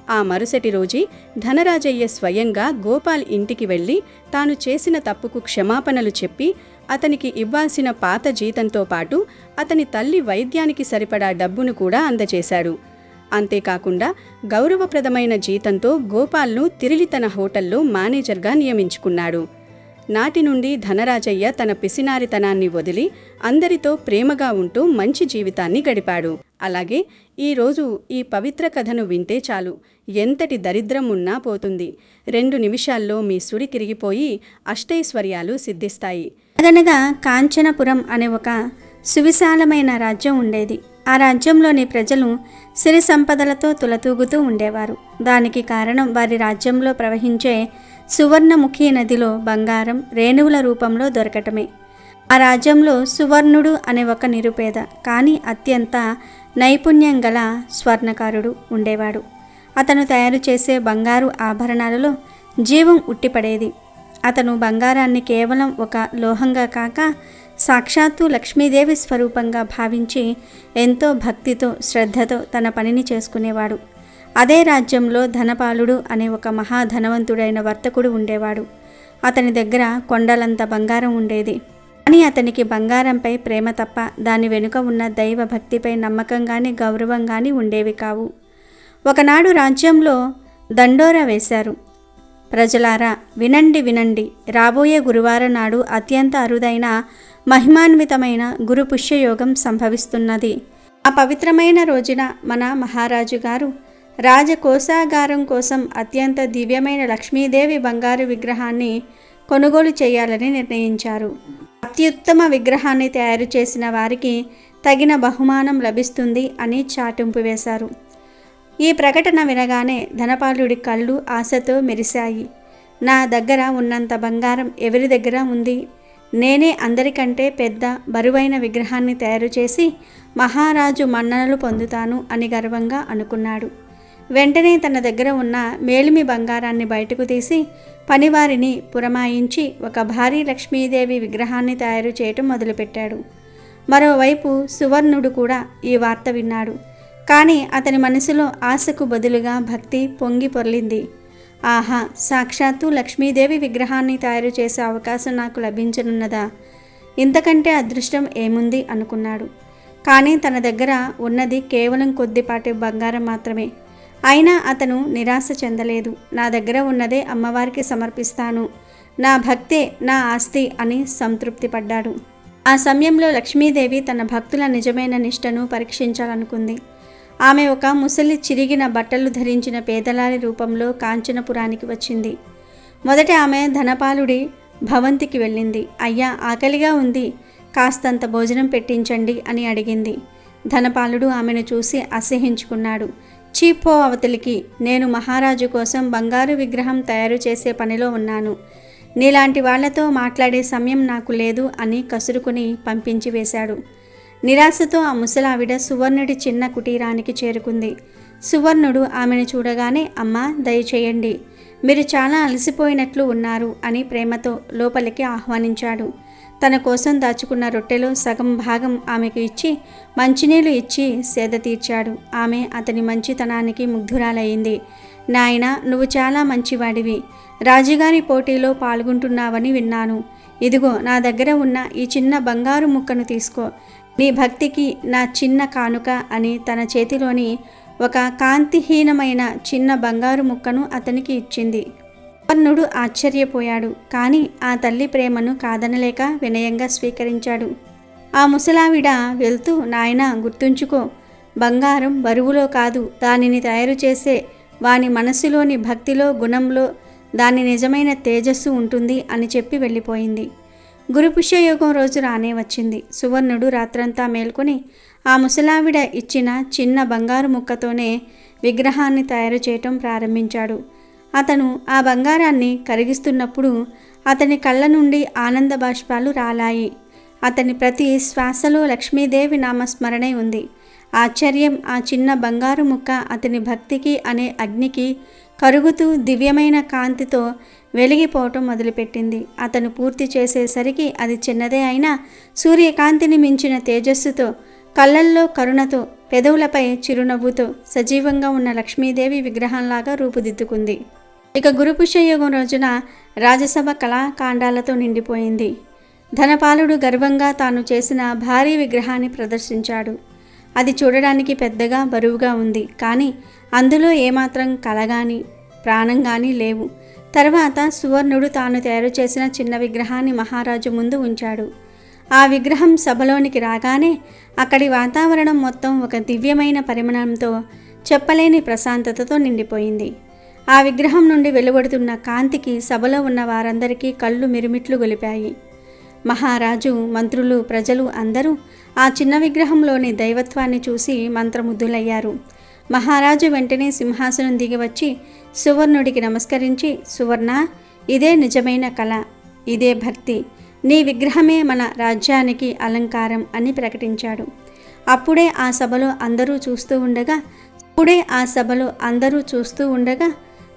ఆ మరుసటి రోజే ధనరాజయ్య స్వయంగా గోపాల్ ఇంటికి వెళ్ళి తాను చేసిన తప్పుకు క్షమాపణలు చెప్పి అతనికి ఇవ్వాల్సిన పాత జీతంతో పాటు అతని తల్లి వైద్యానికి సరిపడా డబ్బును కూడా అందజేశాడు. అంతేకాకుండా గౌరవప్రదమైన జీతంతో గోపాల్ను తిరిగి తన హోటల్లో మేనేజర్గా నియమించుకున్నాడు. నాటి నుండి ధనరాజయ్య తన పిసినారితనాన్ని వదిలి అందరితో ప్రేమగా ఉంటూ మంచి జీవితాన్ని గడిపాడు. అలాగే ఈరోజు ఈ పవిత్ర కథను వింటే చాలు, ఎంతటి దరిద్రం ఉన్నా పోతుంది. 2 నిమిషాల్లో మీ సుడి కిరిగిపోయి అష్టైశ్వర్యాలు సిద్ధిస్తాయి. అనగా కాంచనపురం అనే ఒక సువిశాలమైన రాజ్యం ఉండేది. ఆ రాజ్యంలోని ప్రజలు సిరి సంపదలతో తులతూగుతూ ఉండేవారు. దానికి కారణం వారి రాజ్యంలో ప్రవహించే సువర్ణముఖి నదిలో బంగారం రేణువుల రూపంలో దొరకటమే. ఆ రాజ్యంలో సువర్ణుడు అనే ఒక నిరుపేద కానీ అత్యంత నైపుణ్యం గల స్వర్ణకారుడు ఉండేవాడు. అతను తయారు చేసే బంగారు ఆభరణాలలో జీవం ఉట్టిపడేది. అతను బంగారాన్ని కేవలం ఒక లోహంగా కాక సాక్షాత్తు లక్ష్మీదేవి స్వరూపంగా భావించి ఎంతో భక్తితో శ్రద్ధతో తన పనిని చేసుకునేవాడు. అదే రాజ్యంలో ధనపాలుడు అనే ఒక మహాధనవంతుడైన వర్తకుడు ఉండేవాడు. అతని దగ్గర కొండలంత బంగారం ఉండేది. కానీ అతనికి బంగారంపై ప్రేమ తప్ప దాని వెనుక ఉన్న దైవ భక్తిపై నమ్మకం కానీ గౌరవం కానీ ఉండేవి కావు. ఒకనాడు రాజ్యంలో దండోరా వేశారు. ప్రజలారా వినండి వినండి, రాబోయే గురువారం నాడు అత్యంత అరుదైన మహిమాన్వితమైన గురు పుష్యయోగం సంభవిస్తున్నది. ఆ పవిత్రమైన రోజున మన మహారాజు గారు రాజకోశాగారం కోసం అత్యంత దివ్యమైన లక్ష్మీదేవి బంగారు విగ్రహాన్ని కొనుగోలు చేయాలని నిర్ణయించారు. ఆ అత్యుత్తమ విగ్రహాన్ని తయారు చేసిన వారికి తగిన బహుమానం లభిస్తుంది అని చాటింపు వేశారు. ఈ ప్రకటన వినగానే ధనపాలుడి కళ్ళు ఆశతో మెరిశాయి. నా దగ్గర ఉన్నంత బంగారం ఎవరి దగ్గర ఉంది? నేనే అందరికంటే పెద్ద బరువైన విగ్రహాన్ని తయారు చేసి మహారాజు మన్ననలు పొందుతాను అని గర్వంగా అనుకున్నాడు. వెంటనే తన దగ్గర ఉన్న మేలిమి బంగారాన్ని బయటకు తీసి పనివారిని పురమాయించి ఒక భారీ లక్ష్మీదేవి విగ్రహాన్ని తయారు చేయటం మొదలుపెట్టాడు. మరోవైపు సువర్ణుడు కూడా ఈ వార్త విన్నాడు. కానీ అతని మనసులో ఆశకు బదులుగా భక్తి పొంగి పొర్లింది. ఆహా, సాక్షాత్తు లక్ష్మీదేవి విగ్రహాన్ని తయారు చేసే అవకాశం నాకు లభించనున్నదా? ఇంతకంటే అదృష్టం ఏముంది అనుకున్నాడు. కానీ తన దగ్గర ఉన్నది కేవలం కొద్దిపాటి బంగారం మాత్రమే. అయినా అతను నిరాశ చెందలేదు. నా దగ్గర ఉన్నదే అమ్మవారికి సమర్పిస్తాను, నా భక్తే నా ఆస్తి అని సంతృప్తి పడ్డాడు. ఆ సమయంలో లక్ష్మీదేవి తన భక్తుల నిజమైన నిష్టను పరీక్షించాలనుకుంది. ఆమె ఒక ముసలి చిరిగిన బట్టలు ధరించిన పేదలారి రూపంలో కాంచనపురానికి వచ్చింది. మొదట ఆమె ధనపాలుడి భవంతికి వెళ్ళింది. అయ్యా, ఆకలిగా ఉంది, కాస్తంత భోజనం పెట్టించండి అని అడిగింది. ధనపాలుడు ఆమెను చూసి అసహ్యించుకున్నాడు. చీపో అవతలికి, నేను మహారాజు కోసం బంగారు విగ్రహం తయారు చేసే పనిలో ఉన్నాను. నీలాంటి వాళ్లతో మాట్లాడే సమయం నాకు లేదు అని కసురుకుని పంపించి వేశాడు. నిరాశతో ఆ ముసలావిడ సువర్ణుడి చిన్న కుటీరానికి చేరుకుంది. సువర్ణుడు ఆమెను చూడగానే, అమ్మా, దయచేయండి, మీరు చాలా అలసిపోయినట్లు ఉన్నారు అని ప్రేమతో లోపలికి ఆహ్వానించాడు. తన కోసం దాచుకున్న రొట్టెలో సగం భాగం ఆమెకు ఇచ్చి మంచినీళ్ళు ఇచ్చి సేద తీర్చాడు. ఆమె అతని మంచితనానికి ముగ్ధురాలయ్యింది. నాయనా, నువ్వు చాలా మంచివాడివి. రాజుగారి పోటీలో పాల్గొంటున్నావని విన్నాను. ఇదిగో, నా దగ్గర ఉన్న ఈ చిన్న బంగారు ముక్కను తీసుకో. నీ భక్తికి నా చిన్న కానుక అని తన చేతిలోని ఒక కాంతిహీనమైన చిన్న బంగారు ముక్కను అతనికి ఇచ్చింది. సువర్ణుడు ఆశ్చర్యపోయాడు. కానీ ఆ తల్లి ప్రేమను కాదనలేక వినయంగా స్వీకరించాడు. ఆ ముసలావిడ వెళ్తూ, నాయనా, గుర్తుంచుకో, బంగారం బరువులో కాదు, దానిని తయారు చేసే వాని మనసులోని భక్తిలో, గుణంలో దాని నిజమైన తేజస్సు ఉంటుంది అని చెప్పి వెళ్ళిపోయింది. గురుపుష్యయోగం రోజు రానే వచ్చింది. సువర్ణుడు రాత్రంతా మేల్కొని ఆ ముసలావిడ ఇచ్చిన చిన్న బంగారు ముక్కతోనే విగ్రహాన్ని తయారు చేయటం ప్రారంభించాడు. అతను ఆ బంగారాన్ని కరిగిస్తున్నప్పుడు అతని కళ్ళ నుండి ఆనంద బాష్పాలు రాలాయి. అతని ప్రతి శ్వాసలో లక్ష్మీదేవి నామస్మరణే ఉంది. ఆశ్చర్యం, ఆ చిన్న బంగారు ముక్క అతని భక్తికి అనే అగ్నికి కరుగుతూ దివ్యమైన కాంతితో వెలిగిపోవటం మొదలుపెట్టింది. అతను పూర్తి చేసేసరికి అది చిన్నదే అయినా సూర్యకాంతిని మించిన తేజస్సుతో, కళ్ళల్లో కరుణతో, పెదవులపై చిరునవ్వుతో సజీవంగా ఉన్న లక్ష్మీదేవి విగ్రహంలాగా రూపుదిద్దుకుంది. ఇక గురుపుష్యయోగం రోజున రాజసభ కళాకాండాలతో నిండిపోయింది. ధనపాలుడు గర్వంగా తాను చేసిన భారీ విగ్రహాన్ని ప్రదర్శించాడు. అది చూడడానికి పెద్దగా బరువుగా ఉంది. కానీ అందులో ఏమాత్రం కళ కానీ ప్రాణం కానీ లేవు. తర్వాత సువర్ణుడు తాను తయారు చేసిన చిన్న విగ్రహాన్ని మహారాజు ముందు ఉంచాడు. ఆ విగ్రహం సభలోనికి రాగానే అక్కడి వాతావరణం మొత్తం ఒక దివ్యమైన పరిమళంతో, చెప్పలేని ప్రశాంతతతో నిండిపోయింది. ఆ విగ్రహం నుండి వెలువడుతున్న కాంతికి సభలో ఉన్న వారందరికీ కళ్ళు మిరుమిట్లు గొలిపాయి. మహారాజు, మంత్రులు, ప్రజలు అందరూ ఆ చిన్న విగ్రహంలోని దైవత్వాన్ని చూసి మంత్రముగ్ధులయ్యారు. మహారాజు వెంటనే సింహాసనం దిగివచ్చి సువర్ణుడికి నమస్కరించి, సువర్ణ, ఇదే నిజమైన కళ, ఇదే భక్తి, నీ విగ్రహమే మన రాజ్యానికి అలంకారం అని ప్రకటించాడు. అప్పుడే ఆ సభలో అందరూ చూస్తూ ఉండగా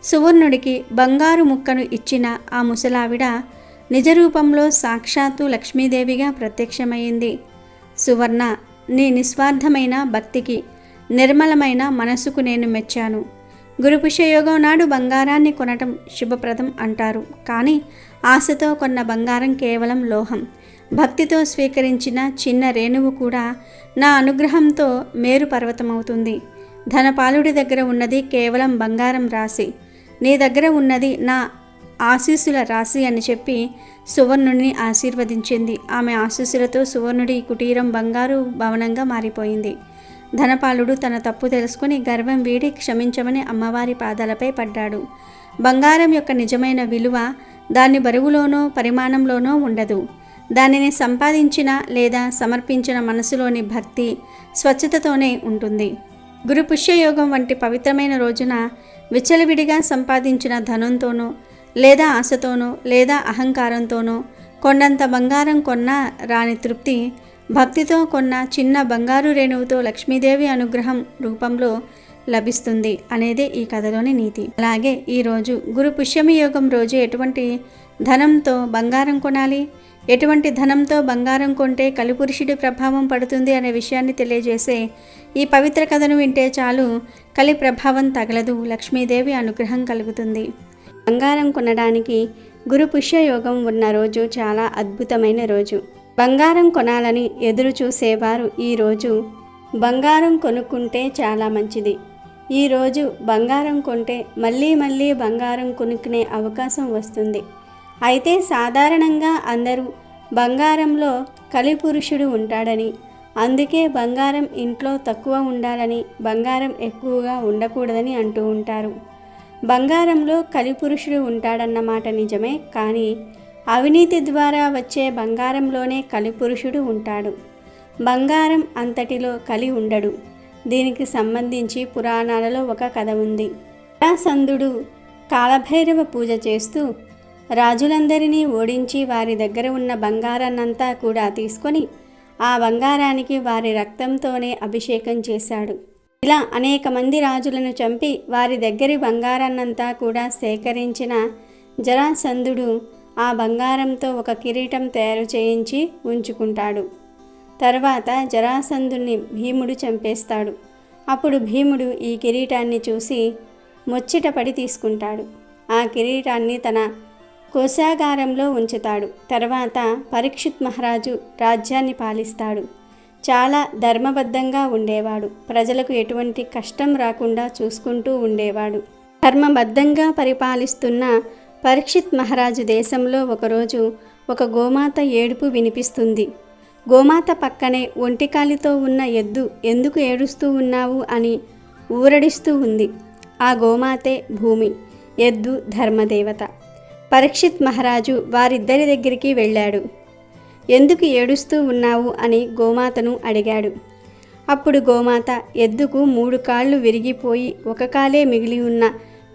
సువర్ణుడికి బంగారు ముక్కను ఇచ్చిన ఆ ముసలావిడ నిజరూపంలో సాక్షాత్తు లక్ష్మీదేవిగా ప్రత్యక్షమైంది. సువర్ణ, నీ నిస్వార్థమైన భక్తికి, నిర్మలమైన మనసుకు నేను మెచ్చాను. గురుపుష్యయోగం నాడు బంగారాన్ని కొనటం శుభప్రదం అంటారు. కానీ ఆశతో కొన్న బంగారం కేవలం లోహం. భక్తితో స్వీకరించిన చిన్న రేణువు కూడా నా అనుగ్రహంతో మేరు పర్వతమవుతుంది. ధనపాలుడి దగ్గర ఉన్నది కేవలం బంగారం రాశి, నీ దగ్గర ఉన్నది నా ఆశీస్సుల రాశి అని చెప్పి సువర్ణుడిని ఆశీర్వదించింది. ఆమె ఆశీస్సులతో సువర్ణుడి కుటీరం బంగారు భవనంగా మారిపోయింది. ధనపాలుడు తన తప్పు తెలుసుకుని గర్వం వీడి క్షమించమని అమ్మవారి పాదాలపై పడ్డాడు. బంగారం యొక్క నిజమైన విలువ దాని బరువులోనో పరిమాణంలోనో ఉండదు, దానిని సంపాదించిన లేదా సమర్పించిన మనసులోని భక్తి స్వచ్ఛతతోనే ఉంటుంది. గురు పుష్యయోగం వంటి పవిత్రమైన రోజున విచ్చలవిడిగా సంపాదించిన ధనంతోనో లేదా ఆశతోనో లేదా అహంకారంతోనో కొండంత బంగారం కొన్నా రాని తృప్తి భక్తితో కొన్న చిన్న బంగారు రేణువుతో లక్ష్మీదేవి అనుగ్రహం రూపంలో లభిస్తుంది అనేదే ఈ కథలోని నీతి. అలాగే ఈరోజు గురు పుష్యమి యోగం రోజు ఎటువంటి ధనంతో బంగారం కొనాలి, ఎటువంటి ధనంతో బంగారం కొంటే కలిపురుషుడి ప్రభావం పడుతుంది అనే విషయాన్ని తెలియజేసే ఈ పవిత్ర కథను వింటే చాలు కలి ప్రభావం తగలదు, లక్ష్మీదేవి అనుగ్రహం కలుగుతుంది. బంగారం కొనడానికి గురు పుష్య యోగం ఉన్న రోజు చాలా అద్భుతమైన రోజు. బంగారం కొనాలని ఎదురు చూసేవారు ఈరోజు బంగారం కొనుక్కుంటే చాలా మంచిది. ఈరోజు బంగారం కొంటే మళ్ళీ మళ్ళీ బంగారం కొనుక్కునే అవకాశం వస్తుంది. అయితే సాధారణంగా అందరూ బంగారంలో కలిపురుషుడు ఉంటాడని, అందుకే బంగారం ఇంట్లో తక్కువ ఉండాలని, బంగారం ఎక్కువగా ఉండకూడదని అంటూ ఉంటారు. బంగారంలో కలిపురుషుడు ఉంటాడన్నమాట నిజమే, కానీ అవినీతి ద్వారా వచ్చే బంగారంలోనే కలిపురుషుడు ఉంటాడు. బంగారం అంతటిలో కలి ఉండడు. దీనికి సంబంధించి పురాణాలలో ఒక కథ ఉంది. జరాసంధుడు కాలభైరవ పూజ చేస్తూ రాజులందరినీ ఓడించి వారి దగ్గర ఉన్న బంగారాన్నంతా కూడా తీసుకొని ఆ బంగారానికి వారి రక్తంతోనే అభిషేకం చేశాడు. ఇలా అనేక మంది రాజులను చంపి వారి దగ్గరి బంగారాన్నంతా కూడా సేకరించిన జరాసంధుడు ఆ బంగారంతో ఒక కిరీటం తయారు చేయించి ఉంచుకుంటాడు. తర్వాత జరాసంధుని భీముడు చంపేస్తాడు. అప్పుడు భీముడు ఈ కిరీటాన్ని చూసి ముచ్చటపడి తీసుకుంటాడు. ఆ కిరీటాన్ని తన కోశాగారంలో ఉంచుతాడు. తర్వాత పరీక్షిత్ మహారాజు రాజ్యాన్ని పాలిస్తాడు. చాలా ధర్మబద్ధంగా ఉండేవాడు. ప్రజలకు ఎటువంటి కష్టం రాకుండా చూసుకుంటూ ఉండేవాడు. ధర్మబద్ధంగా పరిపాలిస్తున్న పరీక్షిత్ మహారాజు దేశంలో ఒకరోజు ఒక గోమాత ఏడుపు వినిపిస్తుంది. గోమాత పక్కనే ఒంటికాలితో ఉన్న ఎద్దు ఎందుకు ఏడుస్తూ ఉన్నావు అని ఊరడిస్తూ ఉంది. ఆ గోమాతే భూమి, ఎద్దు ధర్మదేవత. పరీక్షిత్ మహారాజు వారిద్దరి దగ్గరికి వెళ్ళాడు. ఎందుకు ఏడుస్తూ ఉన్నావు అని గోమాతను అడిగాడు. అప్పుడు గోమాత ఎద్దుకు 3 కాళ్ళు విరిగిపోయి ఒక కాలే మిగిలి ఉన్న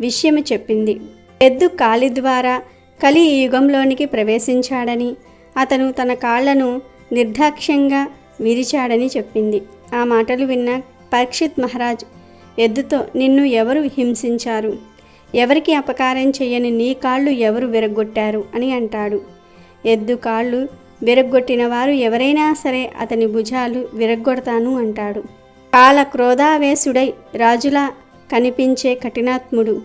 విషయం చెప్పింది. ఎద్దు కాలి ద్వారా కలి ఈ యుగంలోనికి ప్రవేశించాడని, అతను తన కాళ్లను నిర్దాక్ష్యంగా విరిచాడని చెప్పింది. ఆ మాటలు విన్న పరీక్షిత్ మహారాజ్ ఎద్దుతో, నిన్ను ఎవరు హింసించారు? ఎవరికి అపకారం చేయని నీ కాళ్ళు ఎవరు విరగ్గొట్టారు అని అంటాడు. ఎద్దు కాళ్ళు విరగ్గొట్టిన వారు ఎవరైనా సరే అతని భుజాలు విరగ్గొడతాను అంటాడు. కాల క్రోధావేశుడై రాజులా కనిపించే కఠినాత్ముడు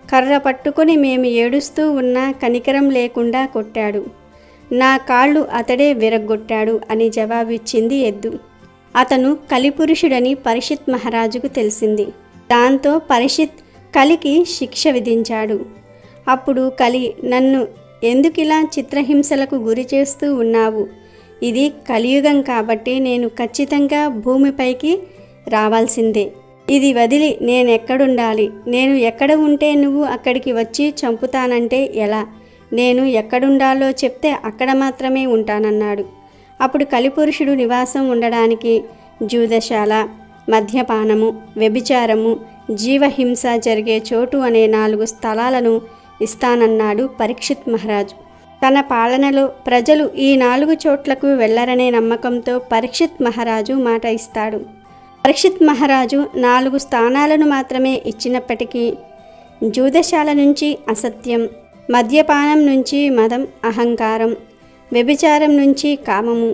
కర్ర పట్టుకొని మేము ఏడుస్తూ ఉన్నా కనికరం లేకుండా కొట్టాడు. నా కాళ్ళు అతడే విరగ్గొట్టాడు అని జవాబిచ్చింది ఎద్దు. అతను కలిపురుషుడని పరీక్షిత్ మహారాజుకు తెలిసింది. దాంతో పరీక్షిత్ కలికి శిక్ష విధించాడు. అప్పుడు కలి, నన్ను ఎందుకిలా చిత్రహింసలకు గురి చేస్తూ ఉన్నావు? ఇది కలియుగం కాబట్టి నేను ఖచ్చితంగా భూమిపైకి రావాల్సిందే. ఇది వదిలి నేనెక్కడుండాలి? నేను ఎక్కడ ఉంటే నువ్వు అక్కడికి వచ్చి చంపుతానంటే ఎలా? నేను ఎక్కడుండాలో చెప్తే అక్కడ మాత్రమే ఉంటానన్నాడు. అప్పుడు కలిపురుషుడు నివాసం ఉండడానికి జూదశాల, మద్యపానము, వ్యభిచారము, జీవహింస జరిగే చోటు అనే 4 స్థలాలను ఇస్తానన్నాడు పరీక్షిత్ మహారాజు. తన పాలనలో ప్రజలు ఈ 4 చోట్లకు వెళ్లరనే నమ్మకంతో పరీక్షిత్ మహారాజు మాట ఇస్తాడు. పరీక్షిత్ మహారాజు 4 స్థానాలను మాత్రమే ఇచ్చినప్పటికీ జూదశాల నుంచి అసత్యం, మద్యపానం నుంచి మదం, అహంకారం, వ్యభిచారం నుంచి కామము,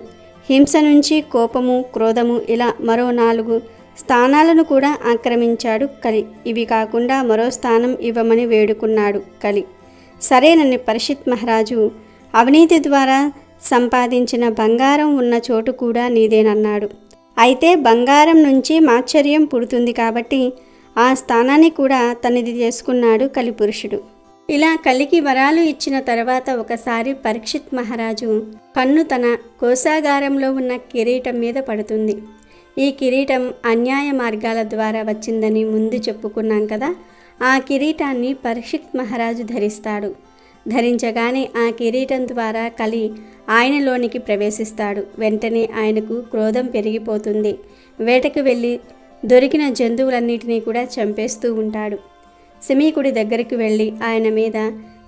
హింస నుంచి కోపము, క్రోధము, ఇలా మరో 4 స్థానాలను కూడా ఆక్రమించాడు కలి. ఇవి కాకుండా మరో స్థానం ఇవ్వమని వేడుకున్నాడు కలి. సరేనని పరీక్షిత్ మహారాజు, అవినీతి ద్వారా సంపాదించిన బంగారం ఉన్న చోటు కూడా నీదేనన్నాడు. అయితే బంగారం నుంచి మాత్సర్యం పుడుతుంది కాబట్టి ఆ స్థానాన్ని కూడా తనది చేసుకున్నాడు కలిపురుషుడు. ఇలా కలికి వరాలు ఇచ్చిన తర్వాత ఒకసారి పరీక్షిత్ మహారాజు కన్ను తన కోశాగారంలో ఉన్న కిరీటం మీద పడుతుంది. ఈ కిరీటం అన్యాయ మార్గాల ద్వారా వచ్చిందని ముందు చెప్పుకున్నాం కదా. ఆ కిరీటాన్ని పరీక్షిత్ మహారాజు ధరిస్తాడు. ధరించగానే ఆ కిరీటం ద్వారా కలి ఆయనలోనికి ప్రవేశిస్తాడు. వెంటనే ఆయనకు క్రోధం పెరిగిపోతుంది. వేటకు వెళ్ళి దొరికిన జంతువులన్నిటినీ కూడా చంపేస్తూ ఉంటాడు. శమీకుడి దగ్గరికి వెళ్ళి ఆయన మీద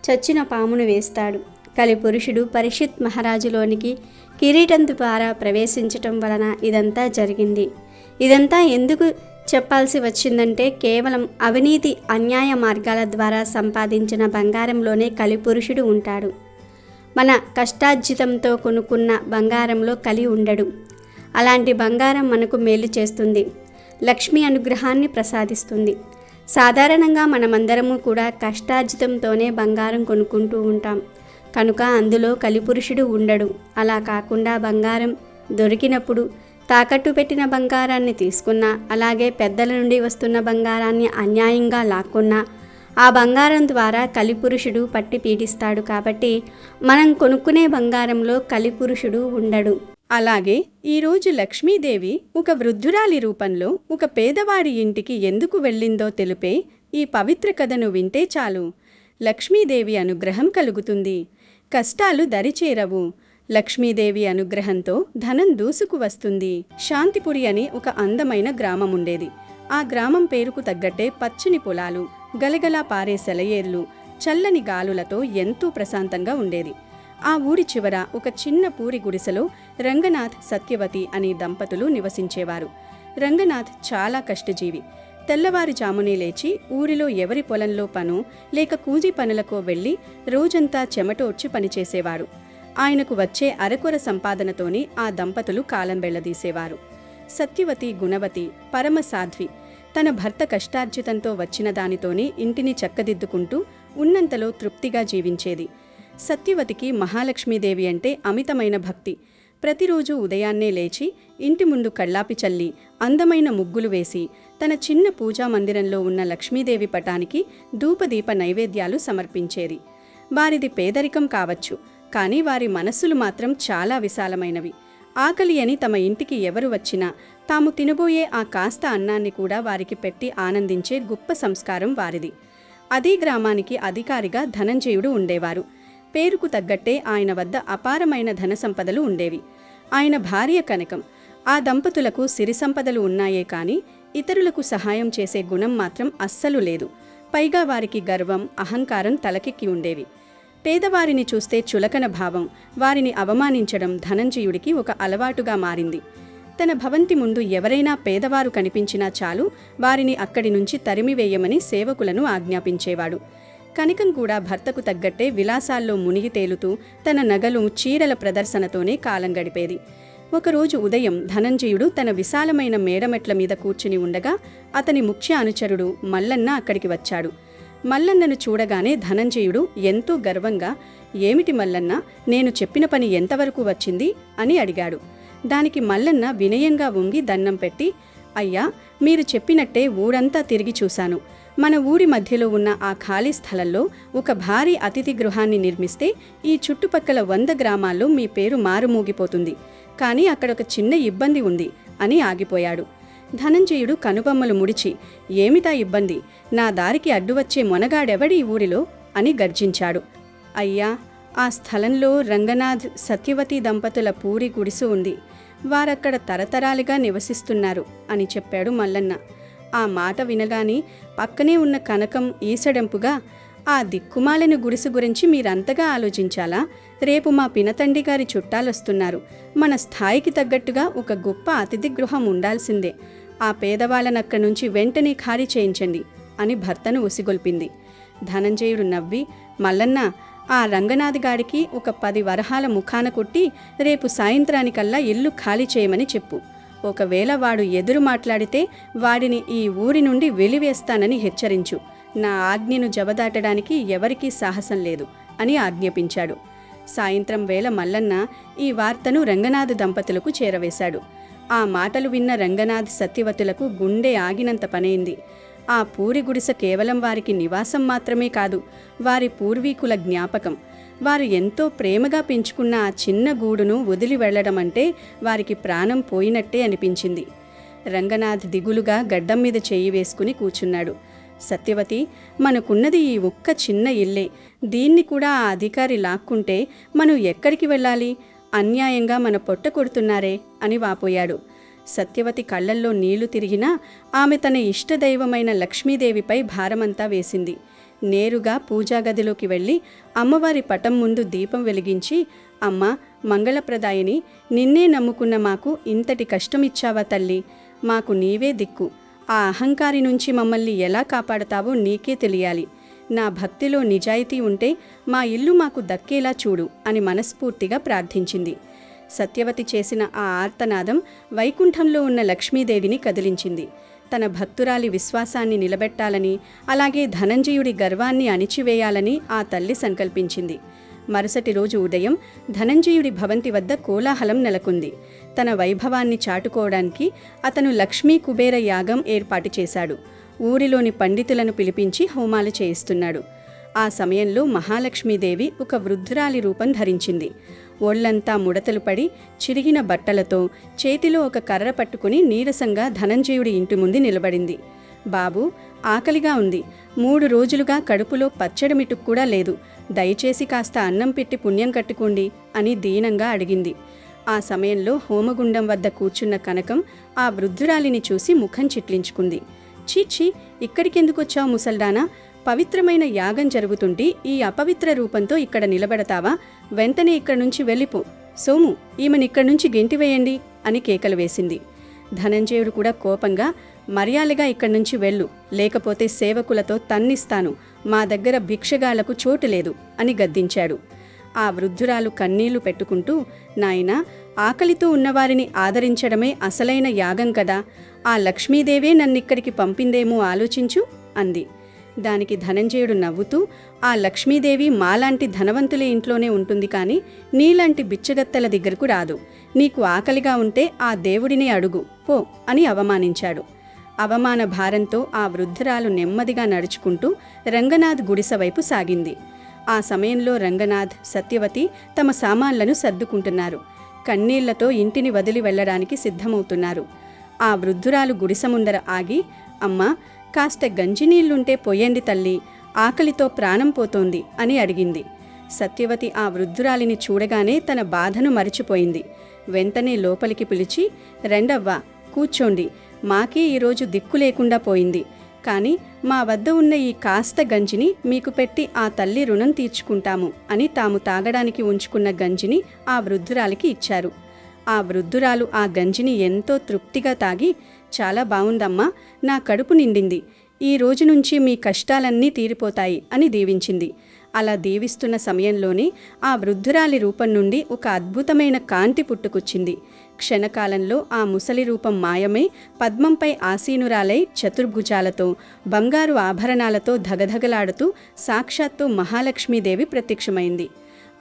చచ్చిన పామును వేస్తాడు. కలి పురుషుడు పరీక్షిత్ మహారాజులోనికి కిరీటం ద్వారా ప్రవేశించటం వలన ఇదంతా జరిగింది. ఇదంతా ఎందుకు చెప్పాల్సి వచ్చిందంటే కేవలం అవినీతి అన్యాయ మార్గాల ద్వారా సంపాదించిన బంగారంలోనే కలిపురుషుడు ఉంటాడు. మన కష్టార్జితంతో కొనుక్కున్న బంగారంలో కలి ఉండడు. అలాంటి బంగారం మనకు మేలు చేస్తుంది, లక్ష్మి అనుగ్రహాన్ని ప్రసాదిస్తుంది. సాధారణంగా మనమందరము కూడా కష్టార్జితంతోనే బంగారం కొనుక్కుంటూ ఉంటాం కనుక అందులో కలిపురుషుడు ఉండడు. అలా కాకుండా బంగారం దొరికినప్పుడు తాకట్టు పెట్టిన బంగారాన్ని తీసుకున్నా, అలాగే పెద్దల నుండి వస్తున్న బంగారాన్ని అన్యాయంగా లాక్కున్నా ఆ బంగారం ద్వారా కలిపురుషుడు పట్టి పీడిస్తాడు. కాబట్టి మనం కొనుక్కునే బంగారంలో కలిపురుషుడు ఉండడు. అలాగే ఈరోజు లక్ష్మీదేవి ఒక వృద్ధురాలి రూపంలో ఒక పేదవాడి ఇంటికి ఎందుకు వెళ్ళిందో తెలిపే ఈ పవిత్ర కథను వింటే చాలు. లక్ష్మీదేవి అనుగ్రహం కలుగుతుంది, కష్టాలు దరిచేరవు. లక్ష్మీదేవి అనుగ్రహంతో ధనం దూసుకు వస్తుంది. శాంతిపురి అని ఒక అందమైన గ్రామం ఉండేది. ఆ గ్రామం పేరుకు తగ్గట్టే పచ్చని పొలాలు, గలగలా పారే సెలయేర్లు, చల్లని గాలులతో ఎంతో ప్రశాంతంగా ఉండేది. ఆ ఊరి చివర ఒక చిన్న పూరి గుడిసెలో రంగనాథ్, సత్యవతి అనే దంపతులు నివసించేవారు. రంగనాథ్ చాలా కష్టజీవి. తెల్లవారుజామునే లేచి ఊరిలో ఎవరి పొలంలో పనో లేక కూజీ పనులకో వెళ్ళి రోజంతా చెమటోడ్చి పనిచేసేవారు. ఆయనకు వచ్చే అరకొర సంపాదనతోనే ఆ దంపతులు కాలం వెళ్లదీసేవారు. సత్యవతి గుణవతి, పరమసాధ్వి. తన భర్త కష్టార్జితంతో వచ్చిన దానితోనే ఇంటిని చక్కదిద్దుకుంటూ ఉన్నంతలో తృప్తిగా జీవించేది. సత్యవతికి మహాలక్ష్మీదేవి అంటే అమితమైన భక్తి. ప్రతిరోజు ఉదయాన్నే లేచి ఇంటి ముందు కళ్ళాపి చల్లి అందమైన ముగ్గులు వేసి తన చిన్న పూజా మందిరంలో ఉన్న లక్ష్మీదేవి పటానికి ధూపదీప నైవేద్యాలు సమర్పించేది. వారిది పేదరికం కావచ్చు, కానీ వారి మనస్సులు మాత్రం చాలా విశాలమైనవి. ఆకలి అని తమ ఇంటికి ఎవరు వచ్చినా తాము తినబోయే ఆ కాస్త అన్నాన్ని కూడా వారికి పెట్టి ఆనందించే గొప్ప సంస్కారం వారిది. అదే గ్రామానికి అధికారిగా ధనంజయుడు ఉండేవారు. పేరుకు తగ్గట్టే ఆయన వద్ద అపారమైన ధన సంపదలు ఉండేవి. ఆయన భార్య కనకం. ఆ దంపతులకు సిరి సంపదలు ఉన్నాయే కానీ ఇతరులకు సహాయం చేసే గుణం మాత్రం అస్సలు లేదు. పైగా వారికి గర్వం, అహంకారం తలకెక్కి ఉండేవి. పేదవారిని చూస్తే చులకన భావం, వారిని అవమానించడం ధనంజయుడికి ఒక అలవాటుగా మారింది. తన భవంతి ముందు ఎవరైనా పేదవారు కనిపించినా చాలు వారిని అక్కడి నుంచి తరిమివేయమని సేవకులను ఆజ్ఞాపించేవాడు. కనకం కూడా భర్తకు తగ్గట్టే విలాసాల్లో మునిగి తేలుతూ తన నగలు, చీరల ప్రదర్శనతోనే కాలం గడిపేది. ఒకరోజు ఉదయం ధనంజయుడు తన విశాలమైన మేడమెట్ల మీద కూర్చుని ఉండగా అతని ముఖ్య అనుచరుడు మల్లన్న అక్కడికి వచ్చాడు. మల్లన్నను చూడగానే ధనంజయుడు ఎంతో గర్వంగా, "ఏమిటి మల్లన్న, నేను చెప్పిన పని ఎంతవరకు వచ్చింది?" అని అడిగాడు. దానికి మల్లన్న వినయంగా వంగి దండం పెట్టి, "అయ్యా, మీరు చెప్పినట్టే ఊరంతా తిరిగి చూశాను. మన ఊరి మధ్యలో ఉన్న ఆ ఖాళీ స్థలంలో ఒక భారీ అతిథి గృహాన్ని నిర్మిస్తే ఈ చుట్టుపక్కల 100 గ్రామాల్లో మీ పేరు మారుమోగిపోతుంది. కానీ అక్కడ ఒక చిన్న ఇబ్బంది ఉంది" అని ఆగిపోయాడు. ధనంజయుడు కనుబొమ్మలు ముడిచి, "ఏమిటా ఇబ్బంది? నా దారికి అడ్డువచ్చే మొనగాడెవడి ఈ ఊరిలో?" అని గర్జించాడు. "అయ్యా, ఆ స్థలంలో రంగనాథ్, సత్యవతి దంపతుల పూరి గుడిసు ఉంది. వారక్కడ తరతరాలుగా నివసిస్తున్నారు" అని చెప్పాడు మల్లన్న. ఆ మాట వినగాని పక్కనే ఉన్న కనకం ఈసడంపుగా, "ఆ దిక్కుమాలిన గుడిసు గురించి మీరంతగా ఆలోచించాలా? రేపు మా పినతండ్రి గారి చుట్టాలొస్తున్నారు. మన స్థాయికి తగ్గట్టుగా ఒక గొప్ప అతిథి గృహం ఉండాల్సిందే. ఆ పేదవాళ్ళనక్కడి నుంచి వెంటనే ఖాళీ చేయించండి" అని భర్తను ఉసిగొల్పింది. ధనంజయుడు నవ్వి, "మల్లన్న, ఆ రంగనాథిగాడికి ఒక 10 వరహాల ముఖాన కొట్టి రేపు సాయంత్రానికల్లా ఇల్లు ఖాళీ చేయమని చెప్పు. ఒకవేళ వాడు ఎదురు మాట్లాడితే వాడిని ఈ ఊరి నుండి వెలివేస్తానని హెచ్చరించు. నా ఆజ్ఞను జవదాటడానికి ఎవరికీ సాహసం లేదు" అని ఆజ్ఞాపించాడు. సాయంత్రం వేళ మల్లన్న ఈ వార్తను రంగనాథ్ దంపతులకు చేరవేశాడు. ఆ మాటలు విన్న రంగనాథ్, సత్యవతులకు గుండె ఆగినంత పనైంది. ఆ పూరి గుడిసె కేవలం వారికి నివాసం మాత్రమే కాదు, వారి పూర్వీకుల జ్ఞాపకం. వారు ఎంతో ప్రేమగా పెంచుకున్న ఆ చిన్న గూడును వదిలి వెళ్లడం అంటే వారికి ప్రాణం పోయినట్టే అనిపించింది. రంగనాథ్ దిగులుగా గడ్డం మీద చెయ్యి వేసుకుని కూర్చున్నాడు. సత్యవతి, మనకున్నది ఈ ఒక్క చిన్న ఇల్లే. దీన్ని కూడా ఆ అధికారి లాక్కుంటే మనం ఎక్కడికి వెళ్ళాలి? అన్యాయంగా మన పొట్ట కొడుతున్నారే అని వాపోయాడు. సత్యవతి కళ్ళల్లో నీళ్లు తిరిగినా ఆమె తన ఇష్టదైవమైన లక్ష్మీదేవిపై భారమంతా వేసింది. నేరుగా పూజాగదిలోకి వెళ్ళి అమ్మవారి పటం ముందు దీపం వెలిగించి, అమ్మా మంగళప్రదాయిని, నిన్నే నమ్ముకున్న మాకు ఇంతటి కష్టమిచ్చావా తల్లి? మాకు నీవే దిక్కు. ఆ అహంకారి నుంచి మమ్మల్ని ఎలా కాపాడతావో నీకే తెలియాలి. నా భక్తిలో నిజాయితీ ఉంటే మా ఇల్లు మాకు దక్కేలా చూడు అని మనస్ఫూర్తిగా ప్రార్థించింది. సత్యవతి చేసిన ఆ ఆర్తనాదం వైకుంఠంలో ఉన్న లక్ష్మీదేవిని కదిలించింది. తన భక్తురాలి విశ్వాసాన్ని నిలబెట్టాలని, అలాగే ధనంజయుడి గర్వాన్ని అణిచివేయాలని ఆ తల్లి సంకల్పించింది. మరుసటి రోజు ఉదయం ధనంజయుడి భవంతి వద్ద కోలాహలం నెలకొంది. తన వైభవాన్ని చాటుకోవడానికి అతను లక్ష్మీ కుబేర యాగం ఏర్పాటు చేశాడు. ఊరిలోని పండితులను పిలిపించి హోమాలు చేయిస్తున్నాడు. ఆ సమయంలో మహాలక్ష్మీదేవి ఒక వృద్ధురాలి రూపం ధరించింది. ఒళ్లంతా ముడతలు పడి చిరిగిన బట్టలతో చేతిలో ఒక కర్ర పట్టుకుని నీరసంగా ధనంజయుడి ఇంటి ముందు నిలబడింది. బాబు, ఆకలిగా ఉంది. 3 రోజులుగా కడుపులో పచ్చడి మిటుకు కూడా లేదు. దయచేసి కాస్త అన్నం పెట్టి పుణ్యం కట్టుకోండి అని దీనంగా అడిగింది. ఆ సమయంలో హోమగుండం వద్ద కూర్చున్న కనకం ఆ వృద్ధురాలిని చూసి ముఖం చిట్లించుకుంది. చీచి, ఇక్కడికెందుకొచ్చావు ముసల్దానా? పవిత్రమైన యాగం జరుగుతుంటే ఈ అపవిత్ర రూపంతో ఇక్కడ నిలబడతావా? వెంటనే ఇక్కడి నుంచి వెళ్ళిపో. సోము, ఈమెనిక్కడి నుంచి గెంటివేయండి అని కేకలు వేసింది. ధనంజయుడు కూడా కోపంగా, మర్యాదగా ఇక్కడి నుంచి వెళ్ళు, లేకపోతే సేవకులతో తన్నిస్తాను. మా దగ్గర భిక్షగాళ్లకు చోటు లేదు అని గద్దించాడు. ఆ వృద్ధురాలు కన్నీళ్లు పెట్టుకుంటూ, నాయనా, ఆకలితో ఉన్నవారిని ఆదరించడమే అసలైన యాగం కదా. ఆ లక్ష్మీదేవే నన్నిక్కడికి పంపిందేమో ఆలోచించు అంది. దానికి ధనంజయుడు నవ్వుతూ, ఆ లక్ష్మీదేవి మాలాంటి ధనవంతుల ఇంట్లోనే ఉంటుంది, కానీ నీలాంటి బిచ్చగత్తెల దగ్గరకు రాదు. నీకు ఆకలిగా ఉంటే ఆ దేవుడిని అడుగు పో అని అవమానించాడు. అవమాన భారంతో ఆ వృద్ధురాలు నెమ్మదిగా నడుచుకుంటూ రంగనాథ్ గుడిసె వైపు సాగింది. ఆ సమయంలో రంగనాథ్, సత్యవతి తమ సామాన్లను సర్దుకుంటున్నారు. కన్నీళ్లతో ఇంటిని వదిలి వెళ్లడానికి సిద్ధమవుతున్నారు. ఆ వృద్ధురాలు గుడిసె ముందర ఆగి, అమ్మా, కాస్త గంజినీళ్లుంటే పొయ్యండి తల్లి, ఆకలితో ప్రాణం పోతోంది అని అడిగింది. సత్యవతి ఆ వృద్ధురాలిని చూడగానే తన బాధను మరిచిపోయింది. వెంటనే లోపలికి పిలిచి, రెండవ్వా, కూర్చోండి, మాకే ఈరోజు దిక్కు లేకుండా పోయింది. కానీ మా వద్ద ఉన్న ఈ కాస్త గంజిని మీకు పెట్టి ఆ తల్లి రుణం తీర్చుకుంటాము అని తాము తాగడానికి ఉంచుకున్న గంజిని ఆ వృద్ధురాలికి ఇచ్చారు. ఆ వృద్ధురాలు ఆ గంజిని ఎంతో తృప్తిగా తాగి, చాలా బావుందమ్మా, నా కడుపు నిండింది. ఈ రోజు నుంచి మీ కష్టాలన్నీ తీరిపోతాయి అని దీవించింది. అలా దీవిస్తున్న సమయంలోనే ఆ వృద్ధురాలి రూపం నుండి ఒక అద్భుతమైన కాంతి పుట్టుకొచ్చింది. క్షణకాలంలో ఆ ముసలి రూపం మాయమై పద్మంపై ఆసీనురాలై చతుర్భుజాలతో, బంగారు ఆభరణాలతో ధగధగలాడుతూ సాక్షాత్తు మహాలక్ష్మీదేవి ప్రత్యక్షమైంది.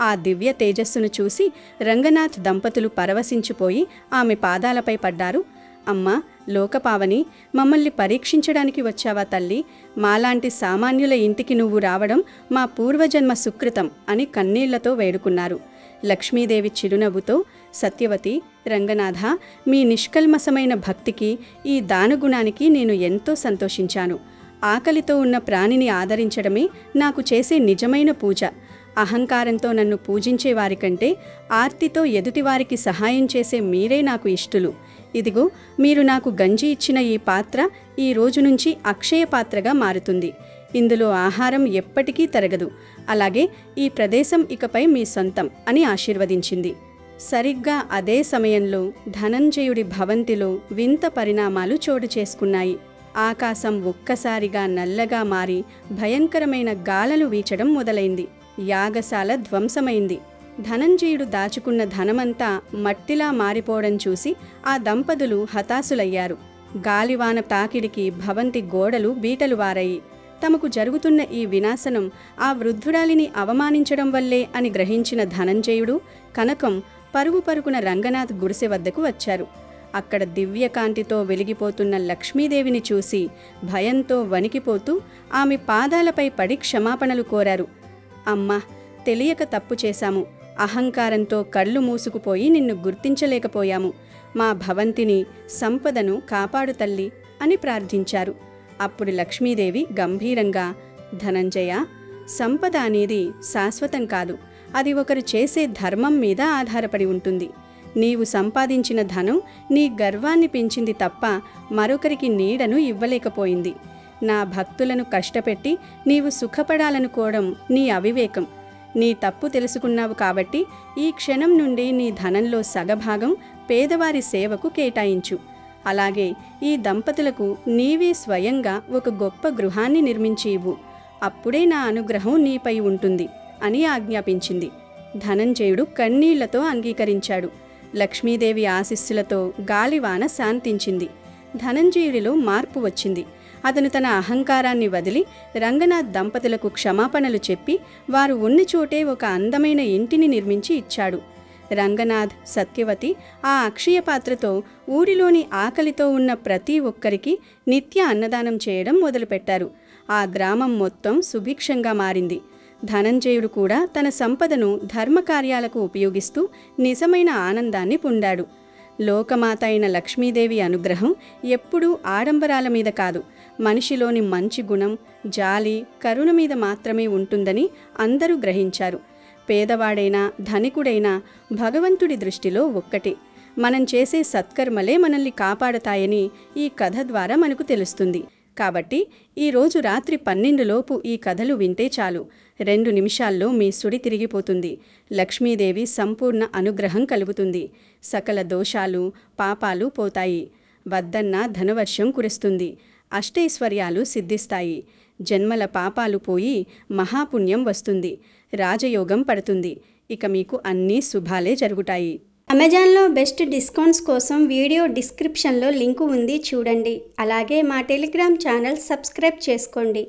ఆ దివ్య తేజస్సును చూసి రంగనాథ్ దంపతులు పరవశించిపోయి ఆమె పాదాలపై పడ్డారు. అమ్మా, లోకపావని, మమ్మల్ని పరీక్షించడానికి వచ్చావా తల్లి? మాలాంటి సామాన్యుల ఇంటికి నువ్వు రావడం మా పూర్వజన్మ సుకృతం అని కన్నీళ్లతో వేడుకున్నారు. లక్ష్మీదేవి చిరునవ్వుతో, సత్యవతి, రంగనాథ, మీ నిష్కల్మసమైన భక్తికి, ఈ దానగుణానికి నేను ఎంతో సంతోషించాను. ఆకలితో ఉన్న ప్రాణిని ఆదరించడమే నాకు చేసే నిజమైన పూజ. అహంకారంతో నన్ను పూజించే వారికంటే ఆర్తితో ఎదుటివారికి సహాయం చేసే మీరే నాకు ఇష్టులు. ఇదిగో, మీరు నాకు గంజి ఇచ్చిన ఈ పాత్ర ఈ రోజు నుంచి అక్షయ పాత్రగా మారుతుంది. ఇందులో ఆహారం ఎప్పటికీ తరగదు. అలాగే ఈ ప్రదేశం ఇకపై మీ సొంతం అని ఆశీర్వదించింది. సరిగ్గా అదే సమయంలో ధనంజయుడి భవంతిలో వింత పరిణామాలు చోటు చేసుకున్నాయి. ఆకాశం ఒక్కసారిగా నల్లగా మారి భయంకరమైన గాలులు వీచడం మొదలైంది. యాగశాల ధ్వంసమైంది. ధనంజయుడు దాచుకున్న ధనమంతా మట్టిలా మారిపోవడం చూసి ఆ దంపతులు హతాశులయ్యారు. గాలివాన తాకిడికి భవంతి గోడలు బీటలు వారాయి. తమకు జరుగుతున్న ఈ వినాశనం ఆ వృద్ధురాలిని అవమానించడం వల్లే అని గ్రహించిన ధనంజయుడు, కనకం పరుగున రంగనాథ్ గుడిసె వద్దకు వచ్చారు. అక్కడ దివ్యకాంతితో వెలిగిపోతున్న లక్ష్మీదేవిని చూసి భయంతో వణికిపోతూ ఆమె పాదాలపై పడి క్షమాపణలు కోరారు. అమ్మా, తెలియక తప్పు చేశాము. అహంకారంతో కళ్ళు మూసుకుపోయి నిన్ను గుర్తించలేకపోయాము. మా భవంతిని, సంపదను కాపాడు తల్లి అని ప్రార్థించారు. అప్పుడు లక్ష్మీదేవి గంభీరంగా, ధనంజయ, సంపద అనేది శాశ్వతం కాదు, అది ఒకరు చేసే ధర్మం మీద ఆధారపడి ఉంటుంది. నీవు సంపాదించిన ధనం నీ గర్వాన్ని పెంచింది తప్ప మరొకరికి నీడను ఇవ్వలేకపోయింది. నా భక్తులను కష్టపెట్టి నీవు సుఖపడాలనుకోవడం నీ అవివేకం. నీ తప్పు తెలుసుకున్నావు కాబట్టి ఈ క్షణం నుండి నీ ధనంలో సగభాగం పేదవారి సేవకు కేటాయించు. అలాగే ఈ దంపతులకు నీవే స్వయంగా ఒక గొప్ప గృహాన్ని నిర్మించి ఇవ్వు. అప్పుడే నా అనుగ్రహం నీపై ఉంటుంది అని ఆజ్ఞాపించింది. ధనంజయుడు కన్నీళ్లతో అంగీకరించాడు. లక్ష్మీదేవి ఆశీస్సులతో గాలివాన శాంతించింది. ధనంజయుడిలో మార్పు వచ్చింది. అతను తన అహంకారాన్ని వదిలి రంగనాథ్ దంపతులకు క్షమాపణలు చెప్పి వారు ఉన్న చోటే ఒక అందమైన ఇంటిని నిర్మించి ఇచ్చాడు. రంగనాథ్, సత్యవతి ఆ అక్షయ పాత్రతో ఊరిలోని ఆకలితో ఉన్న ప్రతి ఒక్కరికి నిత్య అన్నదానం చేయడం మొదలుపెట్టారు. ఆ గ్రామం మొత్తం సుభిక్షంగా మారింది. ధనంజయుడు కూడా తన సంపదను ధర్మకార్యాలకు ఉపయోగిస్తూ నిజమైన ఆనందాన్ని పొందాడు. లోకమాత అయిన లక్ష్మీదేవి అనుగ్రహం ఎప్పుడూ ఆడంబరాల మీద కాదు, మనిషిలోని మంచి గుణం, జాలి, కరుణ మీద మాత్రమే ఉంటుందని అందరూ గ్రహించారు. పేదవాడైనా ధనికుడైనా భగవంతుడి దృష్టిలో ఒక్కటే. మనం చేసే సత్కర్మలే మనల్ని కాపాడతాయని ఈ కథ ద్వారా మనకు తెలుస్తుంది. కాబట్టి ఈరోజు రాత్రి 12 లోపు ఈ కథలు వింటే చాలు, 2 నిమిషాల్లో మీ సుడి తిరిగిపోతుంది. లక్ష్మీదేవి సంపూర్ణ అనుగ్రహం కలుగుతుంది. సకల దోషాలు, పాపాలు పోతాయి. వద్దన్న ధనవర్షం కురుస్తుంది. అష్టైశ్వర్యాలు సిద్ధిస్తాయి. జన్మల పాపాలు పోయి మహాపుణ్యం వస్తుంది. రాజయోగం పడుతుంది. ఇక మీకు అన్నీ శుభాలే జరుగుతాయి. అమెజాన్లో బెస్ట్ డిస్కౌంట్స్ కోసం వీడియో డిస్క్రిప్షన్లో లింకు ఉంది, చూడండి. అలాగే మా టెలిగ్రామ్ ఛానల్ సబ్స్క్రైబ్ చేసుకోండి.